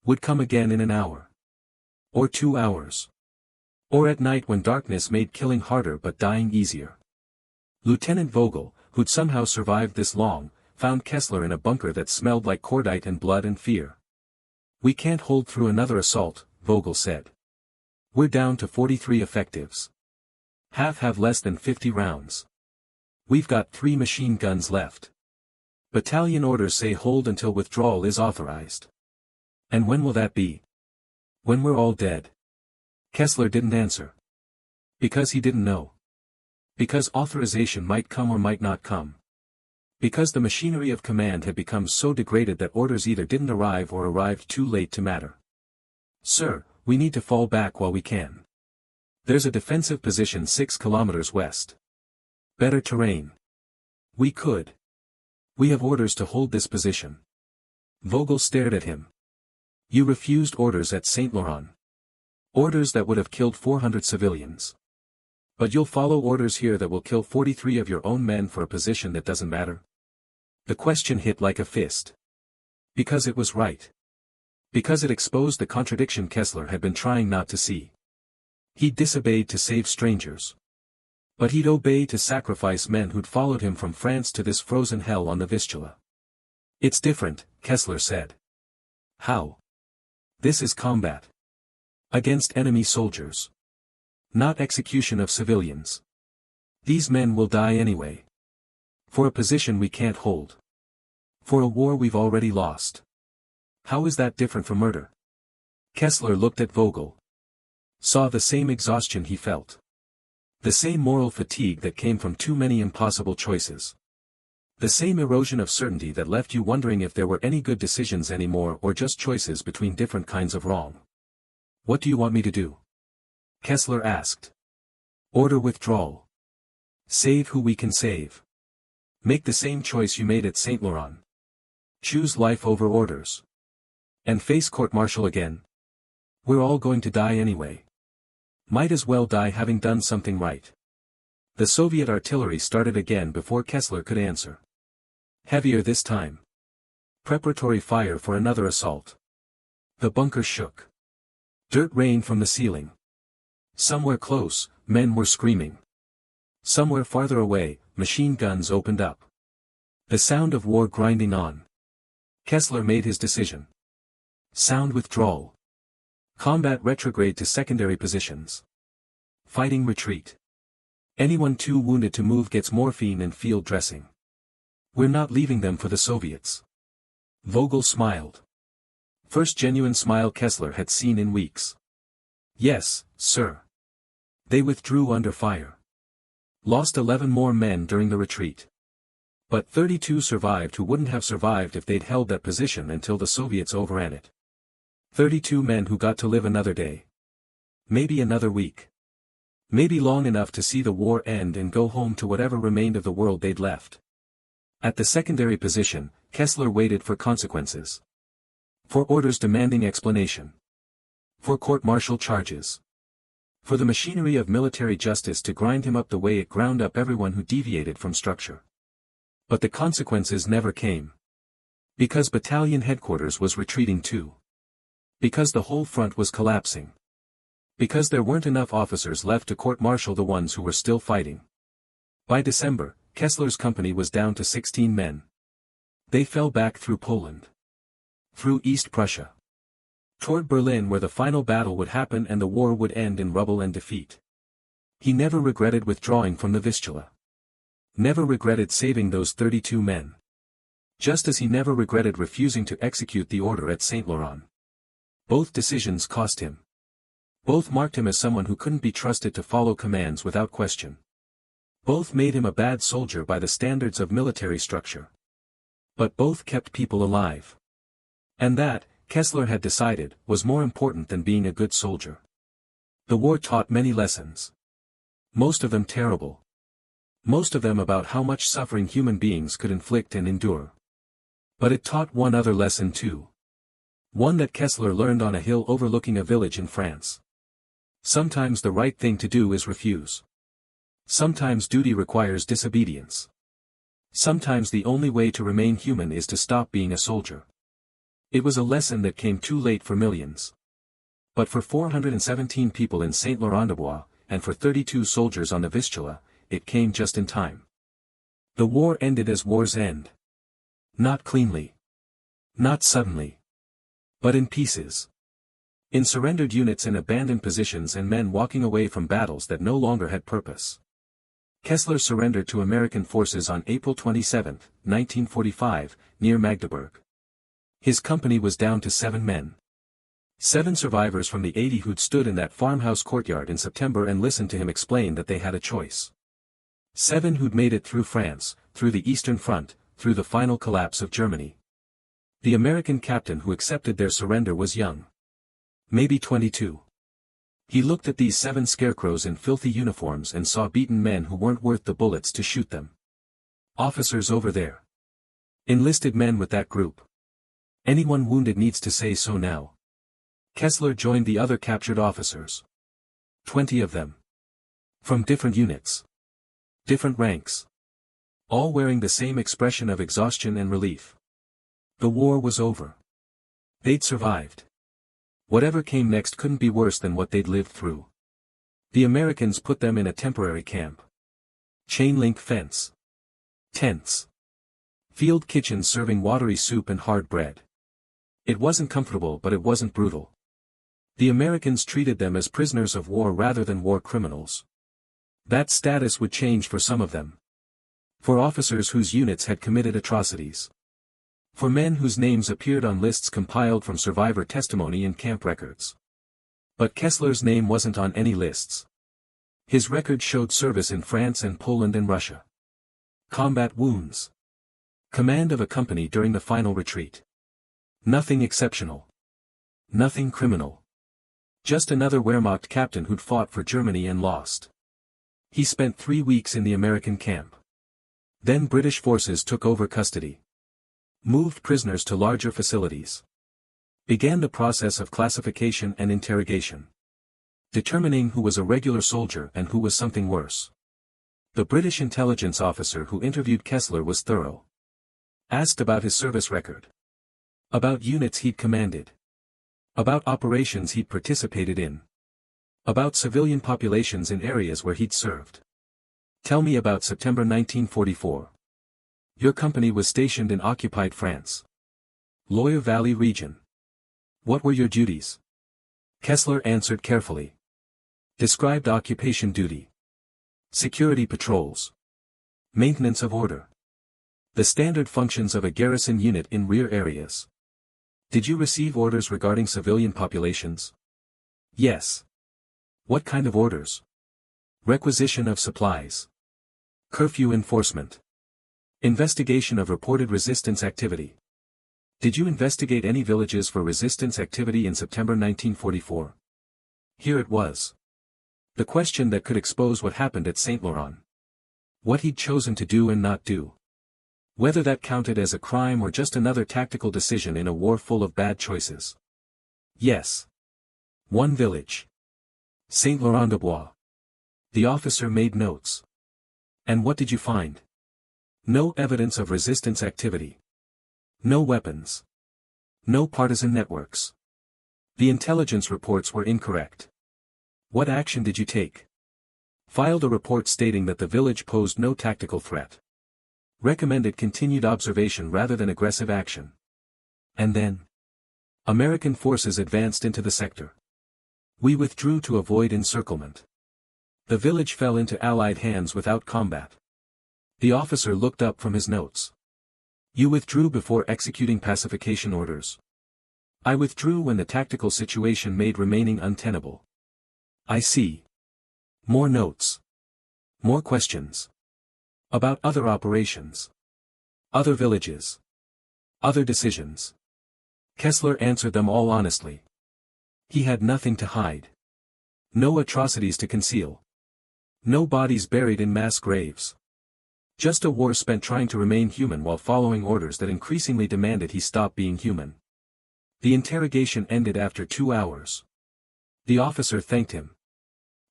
Would come again in an hour. Or 2 hours. Or at night when darkness made killing harder but dying easier. Lieutenant Vogel, who'd somehow survived this long, found Kessler in a bunker that smelled like cordite and blood and fear. "We can't hold through another assault," Vogel said. "We're down to 43 effectives. Half have less than 50 rounds. We've got 3 machine guns left. Battalion orders say hold until withdrawal is authorized. And when will that be? When we're all dead." Kessler didn't answer. Because he didn't know. Because authorization might come or might not come. Because the machinery of command had become so degraded that orders either didn't arrive or arrived too late to matter. "Sir, we need to fall back while we can. There's a defensive position 6 kilometers west. Better terrain. We could. We have orders to hold this position." Vogel stared at him. "You refused orders at Saint-Laurent. Orders that would have killed 400 civilians. But you'll follow orders here that will kill 43 of your own men for a position that doesn't matter?" The question hit like a fist. Because it was right. Because it exposed the contradiction Kessler had been trying not to see. He'd disobeyed to save strangers. But he'd obeyed to sacrifice men who'd followed him from France to this frozen hell on the Vistula. It's different, Kessler said. How? This is combat. Against enemy soldiers. Not execution of civilians. These men will die anyway. For a position we can't hold. For a war we've already lost. How is that different from murder? Kessler looked at Vogel. Saw the same exhaustion he felt. The same moral fatigue that came from too many impossible choices. The same erosion of certainty that left you wondering if there were any good decisions anymore or just choices between different kinds of wrong. What do you want me to do? Kessler asked. Order withdrawal. Save who we can save. Make the same choice you made at Saint-Laurent. Choose life over orders. And face court-martial again. We're all going to die anyway. Might as well die having done something right. The Soviet artillery started again before Kessler could answer. Heavier this time. Preparatory fire for another assault. The bunker shook. Dirt rained from the ceiling. Somewhere close, men were screaming. Somewhere farther away, machine guns opened up. The sound of war grinding on. Kessler made his decision. Sound withdrawal. Combat retrograde to secondary positions. Fighting retreat. Anyone too wounded to move gets morphine and field dressing. We're not leaving them for the Soviets. Vogel smiled. First genuine smile Kessler had seen in weeks. Yes, sir. They withdrew under fire. Lost 11 more men during the retreat. But 32 survived who wouldn't have survived if they'd held that position until the Soviets overran it. 32 men who got to live another day. Maybe another week. Maybe long enough to see the war end and go home to whatever remained of the world they'd left. At the secondary position, Kessler waited for consequences. For orders demanding explanation. For court-martial charges. For the machinery of military justice to grind him up the way it ground up everyone who deviated from structure. But the consequences never came. Because battalion headquarters was retreating too. Because the whole front was collapsing. Because there weren't enough officers left to court-martial the ones who were still fighting. By December, Kessler's company was down to 16 men. They fell back through Poland. Through East Prussia. Toward Berlin where the final battle would happen and the war would end in rubble and defeat. He never regretted withdrawing from the Vistula. Never regretted saving those 32 men. Just as he never regretted refusing to execute the order at Saint-Laurent. Both decisions cost him. Both marked him as someone who couldn't be trusted to follow commands without question. Both made him a bad soldier by the standards of military structure. But both kept people alive. And that, Kessler had decided, was more important than being a good soldier. The war taught many lessons. Most of them terrible. Most of them about how much suffering human beings could inflict and endure. But it taught one other lesson too. One that Kessler learned on a hill overlooking a village in France. Sometimes the right thing to do is refuse. Sometimes duty requires disobedience. Sometimes the only way to remain human is to stop being a soldier. It was a lesson that came too late for millions. But for 417 people in Saint-Laurent-des-Bois, and for 32 soldiers on the Vistula, it came just in time. The war ended as wars end. Not cleanly. Not suddenly. But in pieces. In surrendered units and abandoned positions and men walking away from battles that no longer had purpose. Kessler surrendered to American forces on April 27, 1945, near Magdeburg. His company was down to 7 men. 7 survivors from the 80 who'd stood in that farmhouse courtyard in September and listened to him explain that they had a choice. 7 who'd made it through France, through the Eastern Front, through the final collapse of Germany. The American captain who accepted their surrender was young. Maybe 22. He looked at these 7 scarecrows in filthy uniforms and saw beaten men who weren't worth the bullets to shoot them. Officers over there. Enlisted men with that group. Anyone wounded needs to say so now. Kessler joined the other captured officers. 20 of them. From different units. Different ranks. All wearing the same expression of exhaustion and relief. The war was over. They'd survived. Whatever came next couldn't be worse than what they'd lived through. The Americans put them in a temporary camp. Chain link fence. Tents. Field kitchens serving watery soup and hard bread. It wasn't comfortable, but it wasn't brutal. The Americans treated them as prisoners of war rather than war criminals. That status would change for some of them. For officers whose units had committed atrocities. For men whose names appeared on lists compiled from survivor testimony and camp records. But Kessler's name wasn't on any lists. His record showed service in France and Poland and Russia. Combat wounds. Command of a company during the final retreat. Nothing exceptional. Nothing criminal. Just another Wehrmacht captain who'd fought for Germany and lost. He spent 3 weeks in the American camp. Then British forces took over custody. Moved prisoners to larger facilities. Began the process of classification and interrogation. Determining who was a regular soldier and who was something worse. The British intelligence officer who interviewed Kessler was thorough. Asked about his service record. About units he'd commanded. About operations he'd participated in. About civilian populations in areas where he'd served. Tell me about September 1944. Your company was stationed in occupied France. Loire Valley region. What were your duties? Kessler answered carefully. Described occupation duty. Security patrols. Maintenance of order. The standard functions of a garrison unit in rear areas. Did you receive orders regarding civilian populations? Yes. What kind of orders? Requisition of supplies. Curfew enforcement. Investigation of reported resistance activity. Did you investigate any villages for resistance activity in September 1944? Here it was. The question that could expose what happened at Saint-Laurent. What he'd chosen to do and not do. Whether that counted as a crime or just another tactical decision in a war full of bad choices. Yes. One village. Saint-Laurent-des-Bois. The officer made notes. And what did you find? No evidence of resistance activity. No weapons. No partisan networks. The intelligence reports were incorrect. What action did you take? Filed a report stating that the village posed no tactical threat. Recommended continued observation rather than aggressive action. And then? American forces advanced into the sector. We withdrew to avoid encirclement. The village fell into Allied hands without combat. The officer looked up from his notes. You withdrew before executing pacification orders. I withdrew when the tactical situation made remaining untenable. I see. More notes. More questions. About other operations. Other villages. Other decisions. Kessler answered them all honestly. He had nothing to hide. No atrocities to conceal. No bodies buried in mass graves. Just a war spent trying to remain human while following orders that increasingly demanded he stop being human. The interrogation ended after 2 hours. The officer thanked him.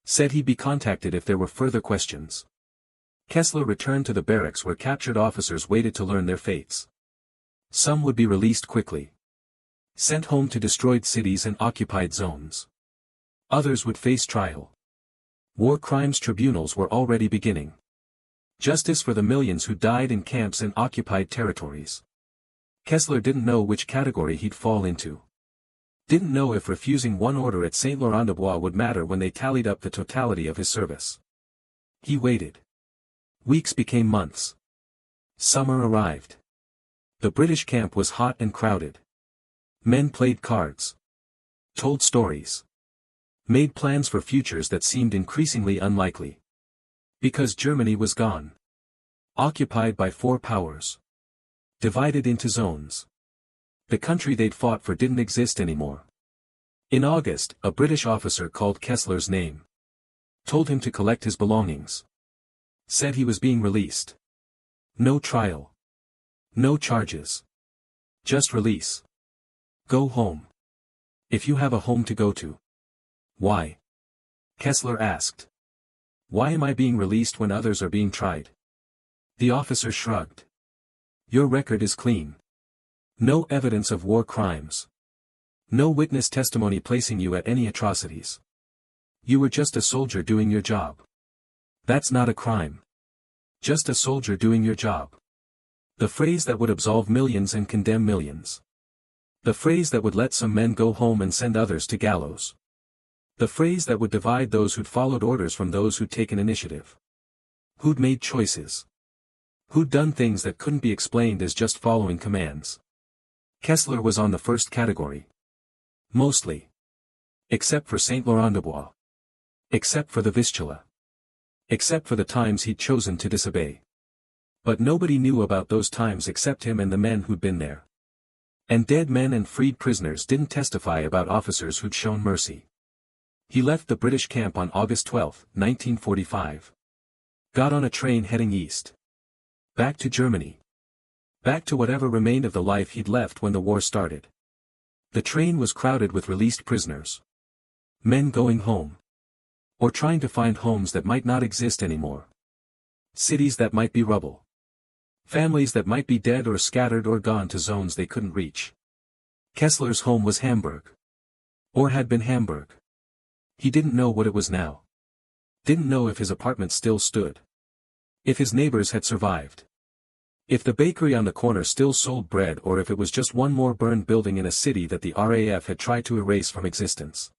Said he'd be contacted if there were further questions. Kessler returned to the barracks where captured officers waited to learn their fates. Some would be released quickly. Sent home to destroyed cities and occupied zones. Others would face trial. War crimes tribunals were already beginning. Justice for the millions who died in camps in occupied territories. Kessler didn't know which category he'd fall into. Didn't know if refusing one order at Saint-Laurent-des-Bois would matter when they tallied up the totality of his service. He waited. Weeks became months. Summer arrived. The British camp was hot and crowded. Men played cards. Told stories. Made plans for futures that seemed increasingly unlikely. Because Germany was gone. Occupied by 4 powers. Divided into zones. The country they'd fought for didn't exist anymore. In August, a British officer called Kessler's name. Told him to collect his belongings. Said he was being released. No trial. No charges. Just release. Go home. If you have a home to go to. Why? Kessler asked. Why am I being released when others are being tried? The officer shrugged. Your record is clean. No evidence of war crimes. No witness testimony placing you at any atrocities. You were just a soldier doing your job. That's not a crime. Just a soldier doing your job. The phrase that would absolve millions and condemn millions. The phrase that would let some men go home and send others to gallows. The phrase that would divide those who'd followed orders from those who'd taken initiative. Who'd made choices. Who'd done things that couldn't be explained as just following commands. Kessler was on the first category. Mostly. Except for Saint-Laurent-des-Bois. Except for the Vistula. Except for the times he'd chosen to disobey. But nobody knew about those times except him and the men who'd been there. And dead men and freed prisoners didn't testify about officers who'd shown mercy. He left the British camp on August 12, 1945. Got on a train heading east. Back to Germany. Back to whatever remained of the life he'd left when the war started. The train was crowded with released prisoners. Men going home. Or trying to find homes that might not exist anymore. Cities that might be rubble. Families that might be dead or scattered or gone to zones they couldn't reach. Kessler's home was Hamburg. Or had been Hamburg. He didn't know what it was now. Didn't know if his apartment still stood. If his neighbors had survived. If the bakery on the corner still sold bread or if it was just one more burned building in a city that the RAF had tried to erase from existence.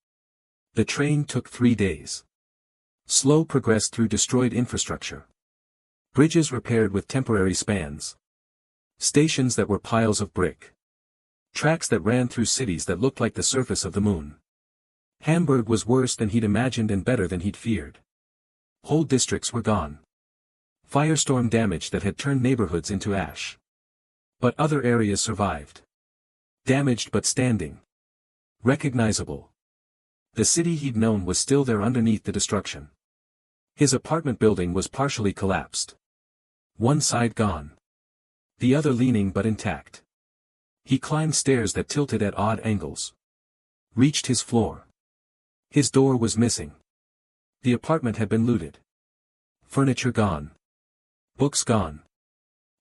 The train took 3 days. Slow progress through destroyed infrastructure. Bridges repaired with temporary spans. Stations that were piles of brick. Tracks that ran through cities that looked like the surface of the moon. Hamburg was worse than he'd imagined and better than he'd feared. Whole districts were gone. Firestorm damage that had turned neighborhoods into ash. But other areas survived. Damaged but standing. Recognizable. The city he'd known was still there underneath the destruction. His apartment building was partially collapsed. One side gone. The other leaning but intact. He climbed stairs that tilted at odd angles. Reached his floor. His door was missing. The apartment had been looted. Furniture gone. Books gone.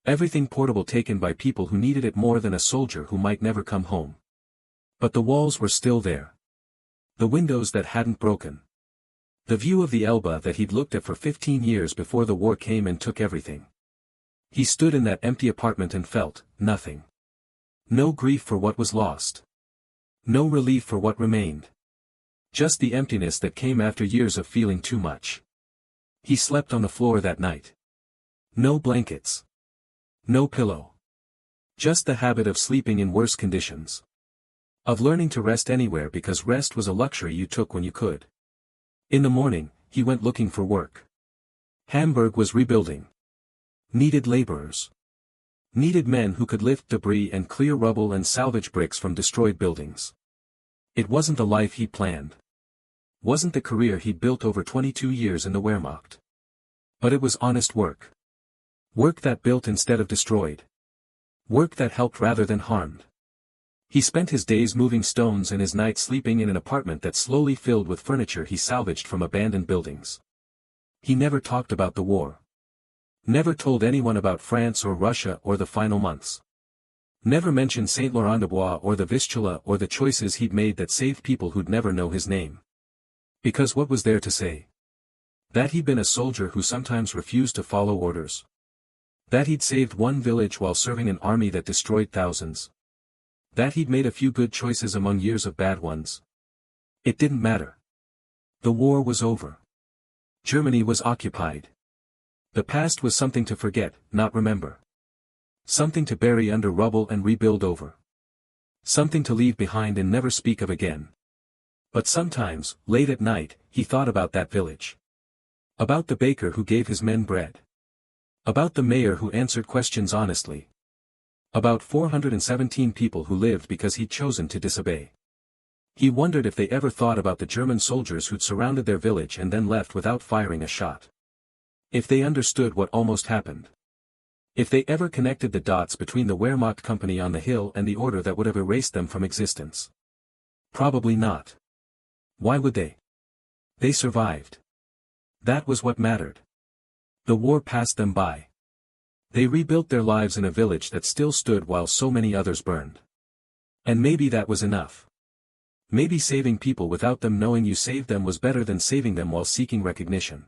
Everything portable taken by people who needed it more than a soldier who might never come home. But the walls were still there. The windows that hadn't broken. The view of the Elbe that he'd looked at for 15 years before the war came and took everything. He stood in that empty apartment and felt nothing. No grief for what was lost. No relief for what remained. Just the emptiness that came after years of feeling too much. He slept on the floor that night. No blankets. No pillow. Just the habit of sleeping in worse conditions. Of learning to rest anywhere because rest was a luxury you took when you could. In the morning, he went looking for work. Hamburg was rebuilding. Needed laborers. Needed men who could lift debris and clear rubble and salvage bricks from destroyed buildings. It wasn't the life he'd planned. Wasn't the career he'd built over 22 years in the Wehrmacht. But it was honest work. Work that built instead of destroyed. Work that helped rather than harmed. He spent his days moving stones and his nights sleeping in an apartment that slowly filled with furniture he salvaged from abandoned buildings. He never talked about the war. Never told anyone about France or Russia or the final months. Never mentioned Saint-Laurent-des-Bois or the Vistula or the choices he'd made that saved people who'd never know his name. Because what was there to say? That he'd been a soldier who sometimes refused to follow orders. That he'd saved one village while serving an army that destroyed thousands. That he'd made a few good choices among years of bad ones. It didn't matter. The war was over. Germany was occupied. The past was something to forget, not remember. Something to bury under rubble and rebuild over. Something to leave behind and never speak of again. But sometimes, late at night, he thought about that village. About the baker who gave his men bread. About the mayor who answered questions honestly. About 417 people who lived because he'd chosen to disobey. He wondered if they ever thought about the German soldiers who'd surrounded their village and then left without firing a shot. If they understood what almost happened. If they ever connected the dots between the Wehrmacht company on the hill and the order that would have erased them from existence. Probably not. Why would they? They survived. That was what mattered. The war passed them by. They rebuilt their lives in a village that still stood while so many others burned. And maybe that was enough. Maybe saving people without them knowing you saved them was better than saving them while seeking recognition.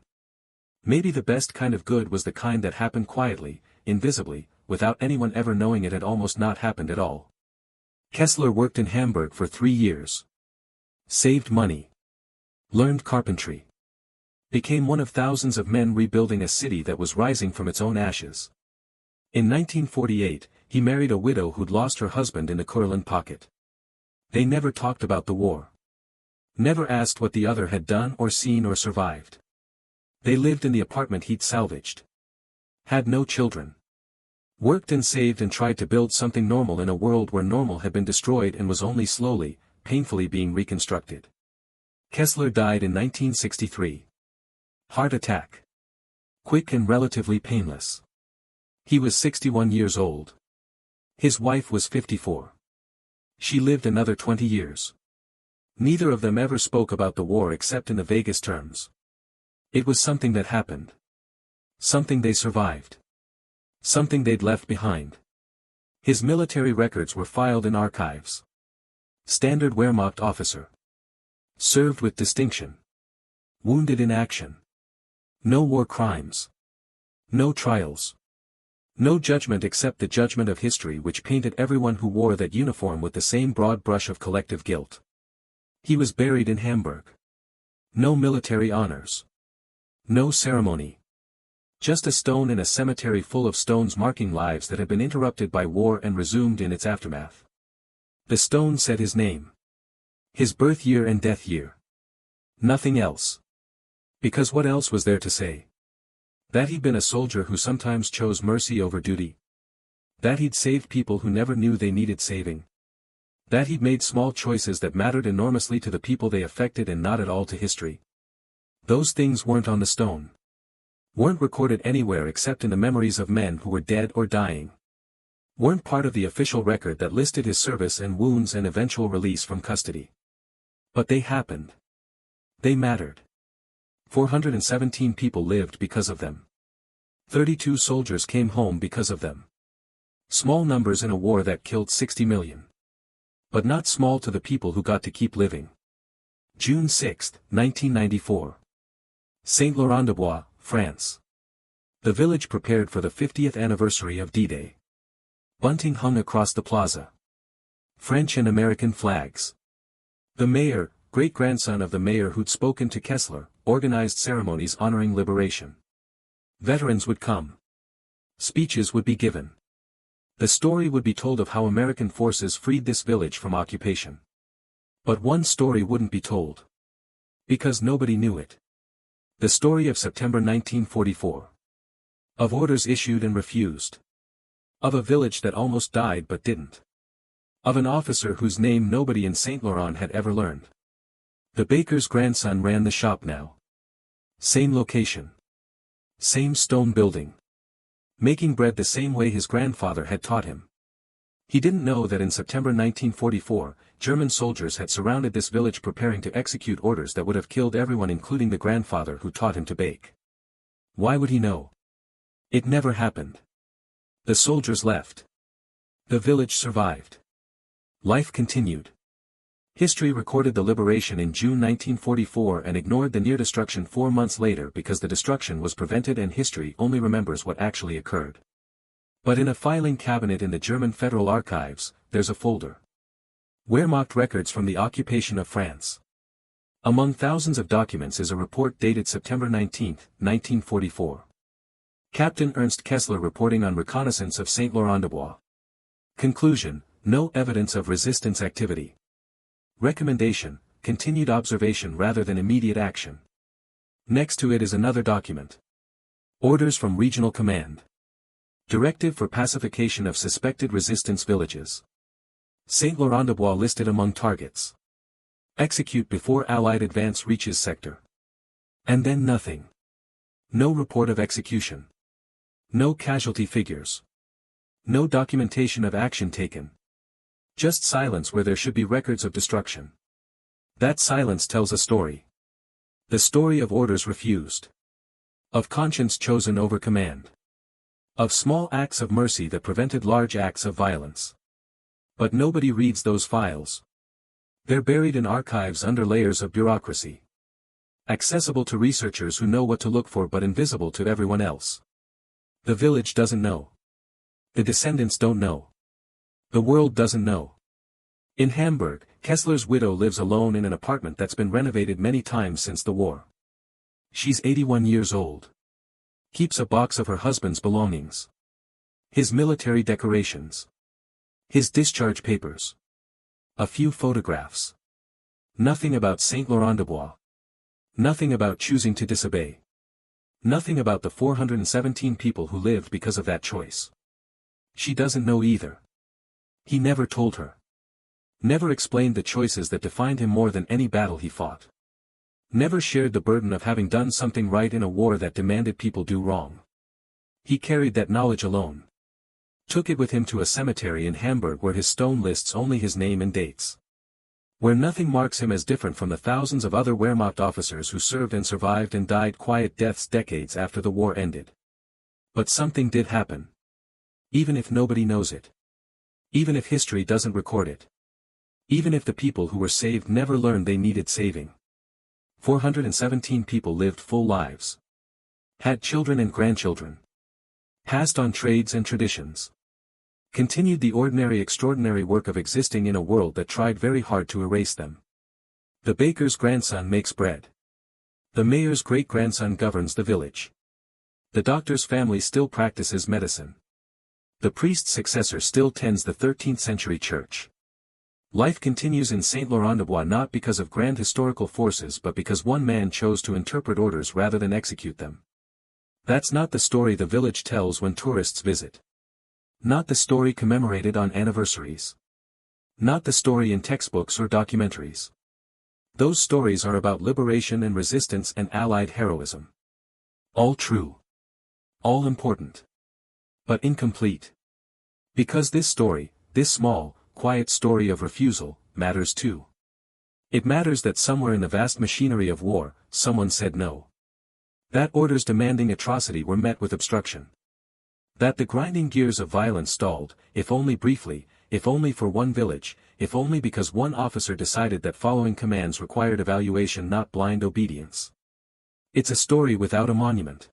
Maybe the best kind of good was the kind that happened quietly, invisibly, without anyone ever knowing it had almost not happened at all. Kessler worked in Hamburg for 3 years. Saved money. Learned carpentry. Became one of thousands of men rebuilding a city that was rising from its own ashes. In 1948, he married a widow who'd lost her husband in the Kurland pocket. They never talked about the war. Never asked what the other had done or seen or survived. They lived in the apartment he'd salvaged. Had no children. Worked and saved and tried to build something normal in a world where normal had been destroyed and was only slowly, painfully being reconstructed. Kessler died in 1963. Heart attack. Quick and relatively painless. He was 61 years old. His wife was 54. She lived another 20 years. Neither of them ever spoke about the war except in the vaguest terms. It was something that happened. Something they survived. Something they'd left behind. His military records were filed in archives. Standard Wehrmacht officer. Served with distinction. Wounded in action. No war crimes. No trials. No judgment except the judgment of history which painted everyone who wore that uniform with the same broad brush of collective guilt. He was buried in Hamburg. No military honors. No ceremony. Just a stone in a cemetery full of stones marking lives that had been interrupted by war and resumed in its aftermath. The stone said his name. His birth year and death year. Nothing else. Because what else was there to say? That he'd been a soldier who sometimes chose mercy over duty. That he'd saved people who never knew they needed saving. That he'd made small choices that mattered enormously to the people they affected and not at all to history. Those things weren't on the stone. Weren't recorded anywhere except in the memories of men who were dead or dying. Weren't part of the official record that listed his service and wounds and eventual release from custody. But they happened. They mattered. 417 people lived because of them. 32 soldiers came home because of them. Small numbers in a war that killed 60 million. But not small to the people who got to keep living. June 6, 1994. Saint-Laurent-des-Bois, France. The village prepared for the 50th anniversary of D-Day. Bunting hung across the plaza. French and American flags. The mayor, great-grandson of the mayor who'd spoken to Kessler, organized ceremonies honoring liberation. Veterans would come. Speeches would be given. The story would be told of how American forces freed this village from occupation. But one story wouldn't be told. Because nobody knew it. The story of September 1944. Of orders issued and refused. Of a village that almost died but didn't. Of an officer whose name nobody in Saint Laurent had ever learned. The baker's grandson ran the shop now. Same location. Same stone building. Making bread the same way his grandfather had taught him. He didn't know that in September 1944, German soldiers had surrounded this village preparing to execute orders that would have killed everyone including the grandfather who taught him to bake. Why would he know? It never happened. The soldiers left. The village survived. Life continued. History recorded the liberation in June 1944 and ignored the near destruction 4 months later because the destruction was prevented and history only remembers what actually occurred. But in a filing cabinet in the German Federal Archives, there's a folder. Wehrmacht records from the occupation of France. Among thousands of documents is a report dated September 19, 1944. Captain Ernst Kessler reporting on reconnaissance of Saint-Laurent-des-Bois. Conclusion: no evidence of resistance activity. Recommendation: continued observation rather than immediate action. Next to it is another document. Orders from Regional Command. Directive for pacification of suspected resistance villages. Saint-Laurent-des-Bois listed among targets. Execute before Allied advance reaches sector. And then nothing. No report of execution. No casualty figures. No documentation of action taken. Just silence where there should be records of destruction. That silence tells a story. The story of orders refused. Of conscience chosen over command. Of small acts of mercy that prevented large acts of violence. But nobody reads those files. They're buried in archives under layers of bureaucracy. Accessible to researchers who know what to look for but invisible to everyone else. The village doesn't know. The descendants don't know. The world doesn't know. In Hamburg, Kessler's widow lives alone in an apartment that's been renovated many times since the war. She's 81 years old. Keeps a box of her husband's belongings. His military decorations. His discharge papers. A few photographs. Nothing about Saint-Laurent-des-Bois. Nothing about choosing to disobey. Nothing about the 417 people who lived because of that choice. She doesn't know either. He never told her. Never explained the choices that defined him more than any battle he fought. Never shared the burden of having done something right in a war that demanded people do wrong. He carried that knowledge alone. Took it with him to a cemetery in Hamburg where his stone lists only his name and dates. Where nothing marks him as different from the thousands of other Wehrmacht officers who served and survived and died quiet deaths decades after the war ended. But something did happen. Even if nobody knows it. Even if history doesn't record it. Even if the people who were saved never learned they needed saving. 417 people lived full lives. Had children and grandchildren. Passed on trades and traditions. Continued the ordinary extraordinary work of existing in a world that tried very hard to erase them. The baker's grandson makes bread. The mayor's great-grandson governs the village. The doctor's family still practices medicine. The priest's successor still tends the 13th century church. Life continues in Saint-Laurent-des-Bois not because of grand historical forces but because one man chose to interpret orders rather than execute them. That's not the story the village tells when tourists visit. Not the story commemorated on anniversaries. Not the story in textbooks or documentaries. Those stories are about liberation and resistance and allied heroism. All true. All important. But incomplete. Because this story, this small, quiet story of refusal, matters too. It matters that somewhere in the vast machinery of war, someone said no. That orders demanding atrocity were met with obstruction. That the grinding gears of violence stalled, if only briefly, if only for one village, if only because one officer decided that following commands required evaluation not blind obedience. It's a story without a monument.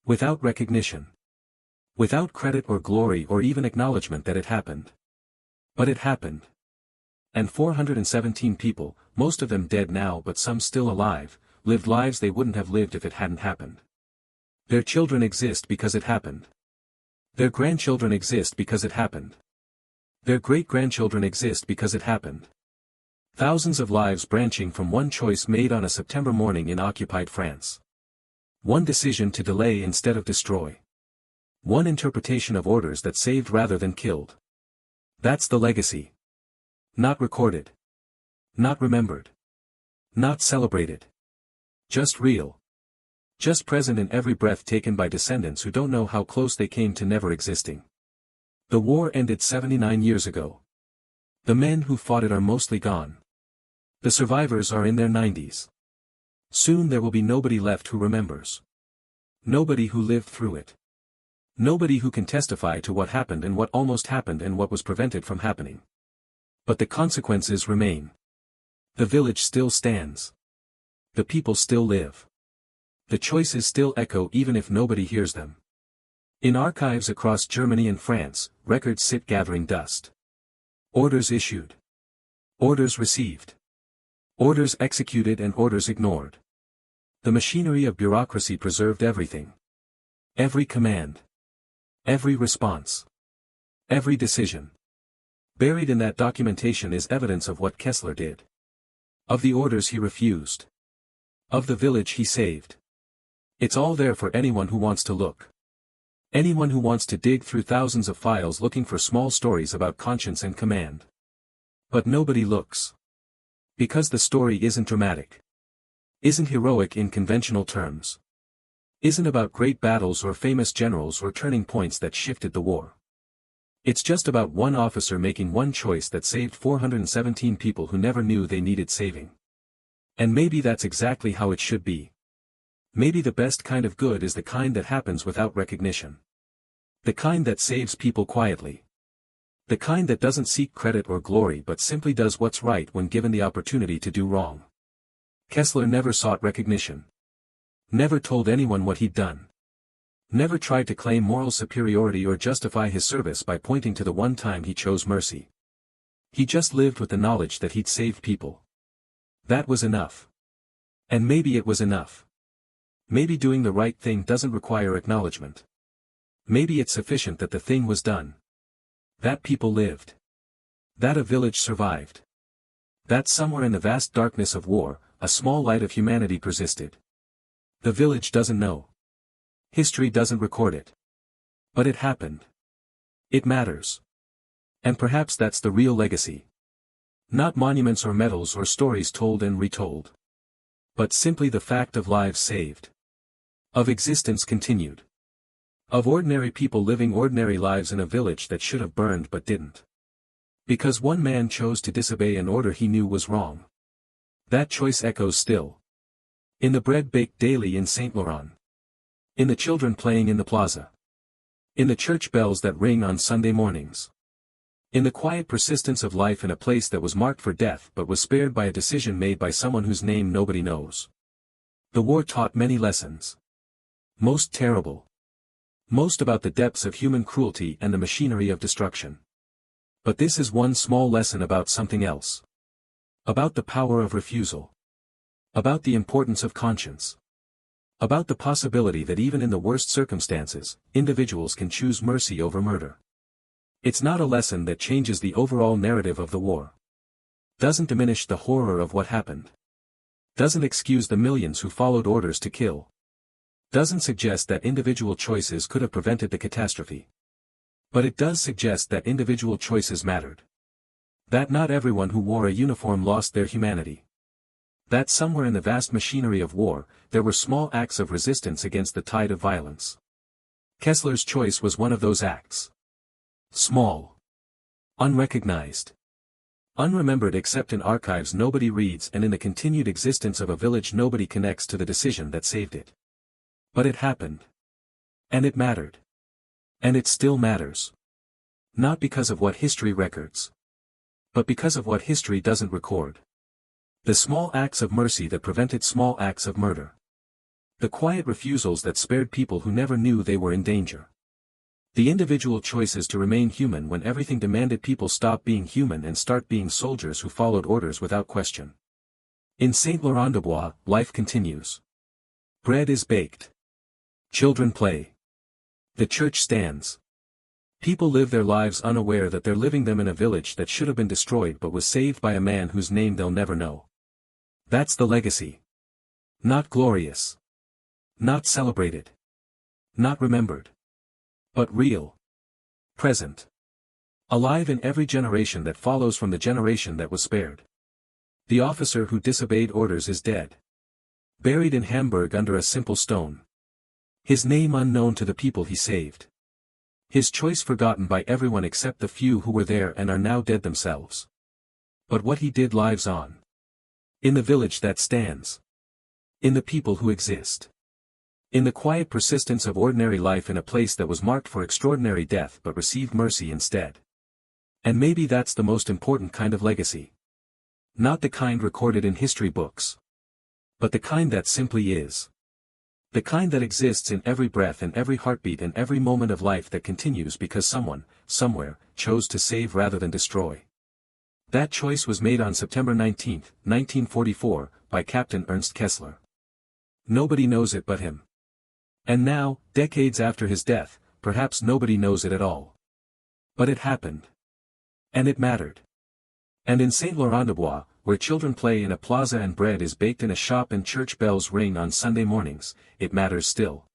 Without recognition. Without credit or glory or even acknowledgement that it happened. But it happened. And 417 people, most of them dead now but some still alive, lived lives they wouldn't have lived if it hadn't happened. Their children exist because it happened. Their grandchildren exist because it happened. Their great-grandchildren exist because it happened. Thousands of lives branching from one choice made on a September morning in occupied France. One decision to delay instead of destroy. One interpretation of orders that saved rather than killed. That's the legacy. Not recorded. Not remembered. Not celebrated. Just real. Just present in every breath taken by descendants who don't know how close they came to never existing. The war ended 79 years ago. The men who fought it are mostly gone. The survivors are in their 90s. Soon there will be nobody left who remembers. Nobody who lived through it. Nobody who can testify to what happened and what almost happened and what was prevented from happening. But the consequences remain. The village still stands. The people still live. The choices still echo even if nobody hears them. In archives across Germany and France, records sit gathering dust. Orders issued. Orders received. Orders executed and orders ignored. The machinery of bureaucracy preserved everything. Every command. Every response. Every decision. Buried in that documentation is evidence of what Kessler did. Of the orders he refused. Of the village he saved. It's all there for anyone who wants to look. Anyone who wants to dig through thousands of files looking for small stories about conscience and command. But nobody looks. Because the story isn't dramatic. Isn't heroic in conventional terms. Isn't about great battles or famous generals or turning points that shifted the war. It's just about one officer making one choice that saved 417 people who never knew they needed saving. And maybe that's exactly how it should be. Maybe the best kind of good is the kind that happens without recognition. The kind that saves people quietly. The kind that doesn't seek credit or glory but simply does what's right when given the opportunity to do wrong. Kessler never sought recognition. Never told anyone what he'd done. Never tried to claim moral superiority or justify his service by pointing to the one time he chose mercy. He just lived with the knowledge that he'd saved people. That was enough. And maybe it was enough. Maybe doing the right thing doesn't require acknowledgement. Maybe it's sufficient that the thing was done. That people lived. That a village survived. That somewhere in the vast darkness of war, a small light of humanity persisted. The village doesn't know. History doesn't record it. But it happened. It matters. And perhaps that's the real legacy. Not monuments or medals or stories told and retold. But simply the fact of lives saved. Of existence continued. Of ordinary people living ordinary lives in a village that should have burned but didn't. Because one man chose to disobey an order he knew was wrong. That choice echoes still. In the bread baked daily in Saint-Laurent. In the children playing in the plaza. In the church bells that ring on Sunday mornings. In the quiet persistence of life in a place that was marked for death but was spared by a decision made by someone whose name nobody knows. The war taught many lessons. Most terrible. Most about the depths of human cruelty and the machinery of destruction. But this is one small lesson about something else. About the power of refusal. About the importance of conscience. About the possibility that even in the worst circumstances, individuals can choose mercy over murder. It's not a lesson that changes the overall narrative of the war. Doesn't diminish the horror of what happened. Doesn't excuse the millions who followed orders to kill. Doesn't suggest that individual choices could have prevented the catastrophe. But it does suggest that individual choices mattered. That not everyone who wore a uniform lost their humanity. That somewhere in the vast machinery of war, there were small acts of resistance against the tide of violence. Kessler's choice was one of those acts. Small. Unrecognized. Unremembered except in archives nobody reads and in the continued existence of a village nobody connects to the decision that saved it. But it happened. And it mattered. And it still matters. Not because of what history records. But because of what history doesn't record. The small acts of mercy that prevented small acts of murder. The quiet refusals that spared people who never knew they were in danger. The individual choices to remain human when everything demanded people stop being human and start being soldiers who followed orders without question. In Saint-Laurent-des-Bois, life continues. Bread is baked. Children play. The church stands. People live their lives unaware that they're living them in a village that should have been destroyed but was saved by a man whose name they'll never know. That's the legacy. Not glorious. Not celebrated. Not remembered. But real. Present. Alive in every generation that follows from the generation that was spared. The officer who disobeyed orders is dead. Buried in Hamburg under a simple stone. His name unknown to the people he saved. His choice forgotten by everyone except the few who were there and are now dead themselves. But what he did lives on. In the village that stands. In the people who exist. In the quiet persistence of ordinary life in a place that was marked for extraordinary death but received mercy instead. And maybe that's the most important kind of legacy. Not the kind recorded in history books. But the kind that simply is. The kind that exists in every breath and every heartbeat and every moment of life that continues because someone, somewhere, chose to save rather than destroy. That choice was made on September 19, 1944, by Captain Ernst Kessler. Nobody knows it but him. And now, decades after his death, perhaps nobody knows it at all. But it happened. And it mattered. And in Saint-Laurent-des-Bois, where children play in a plaza and bread is baked in a shop and church bells ring on Sunday mornings, it matters still.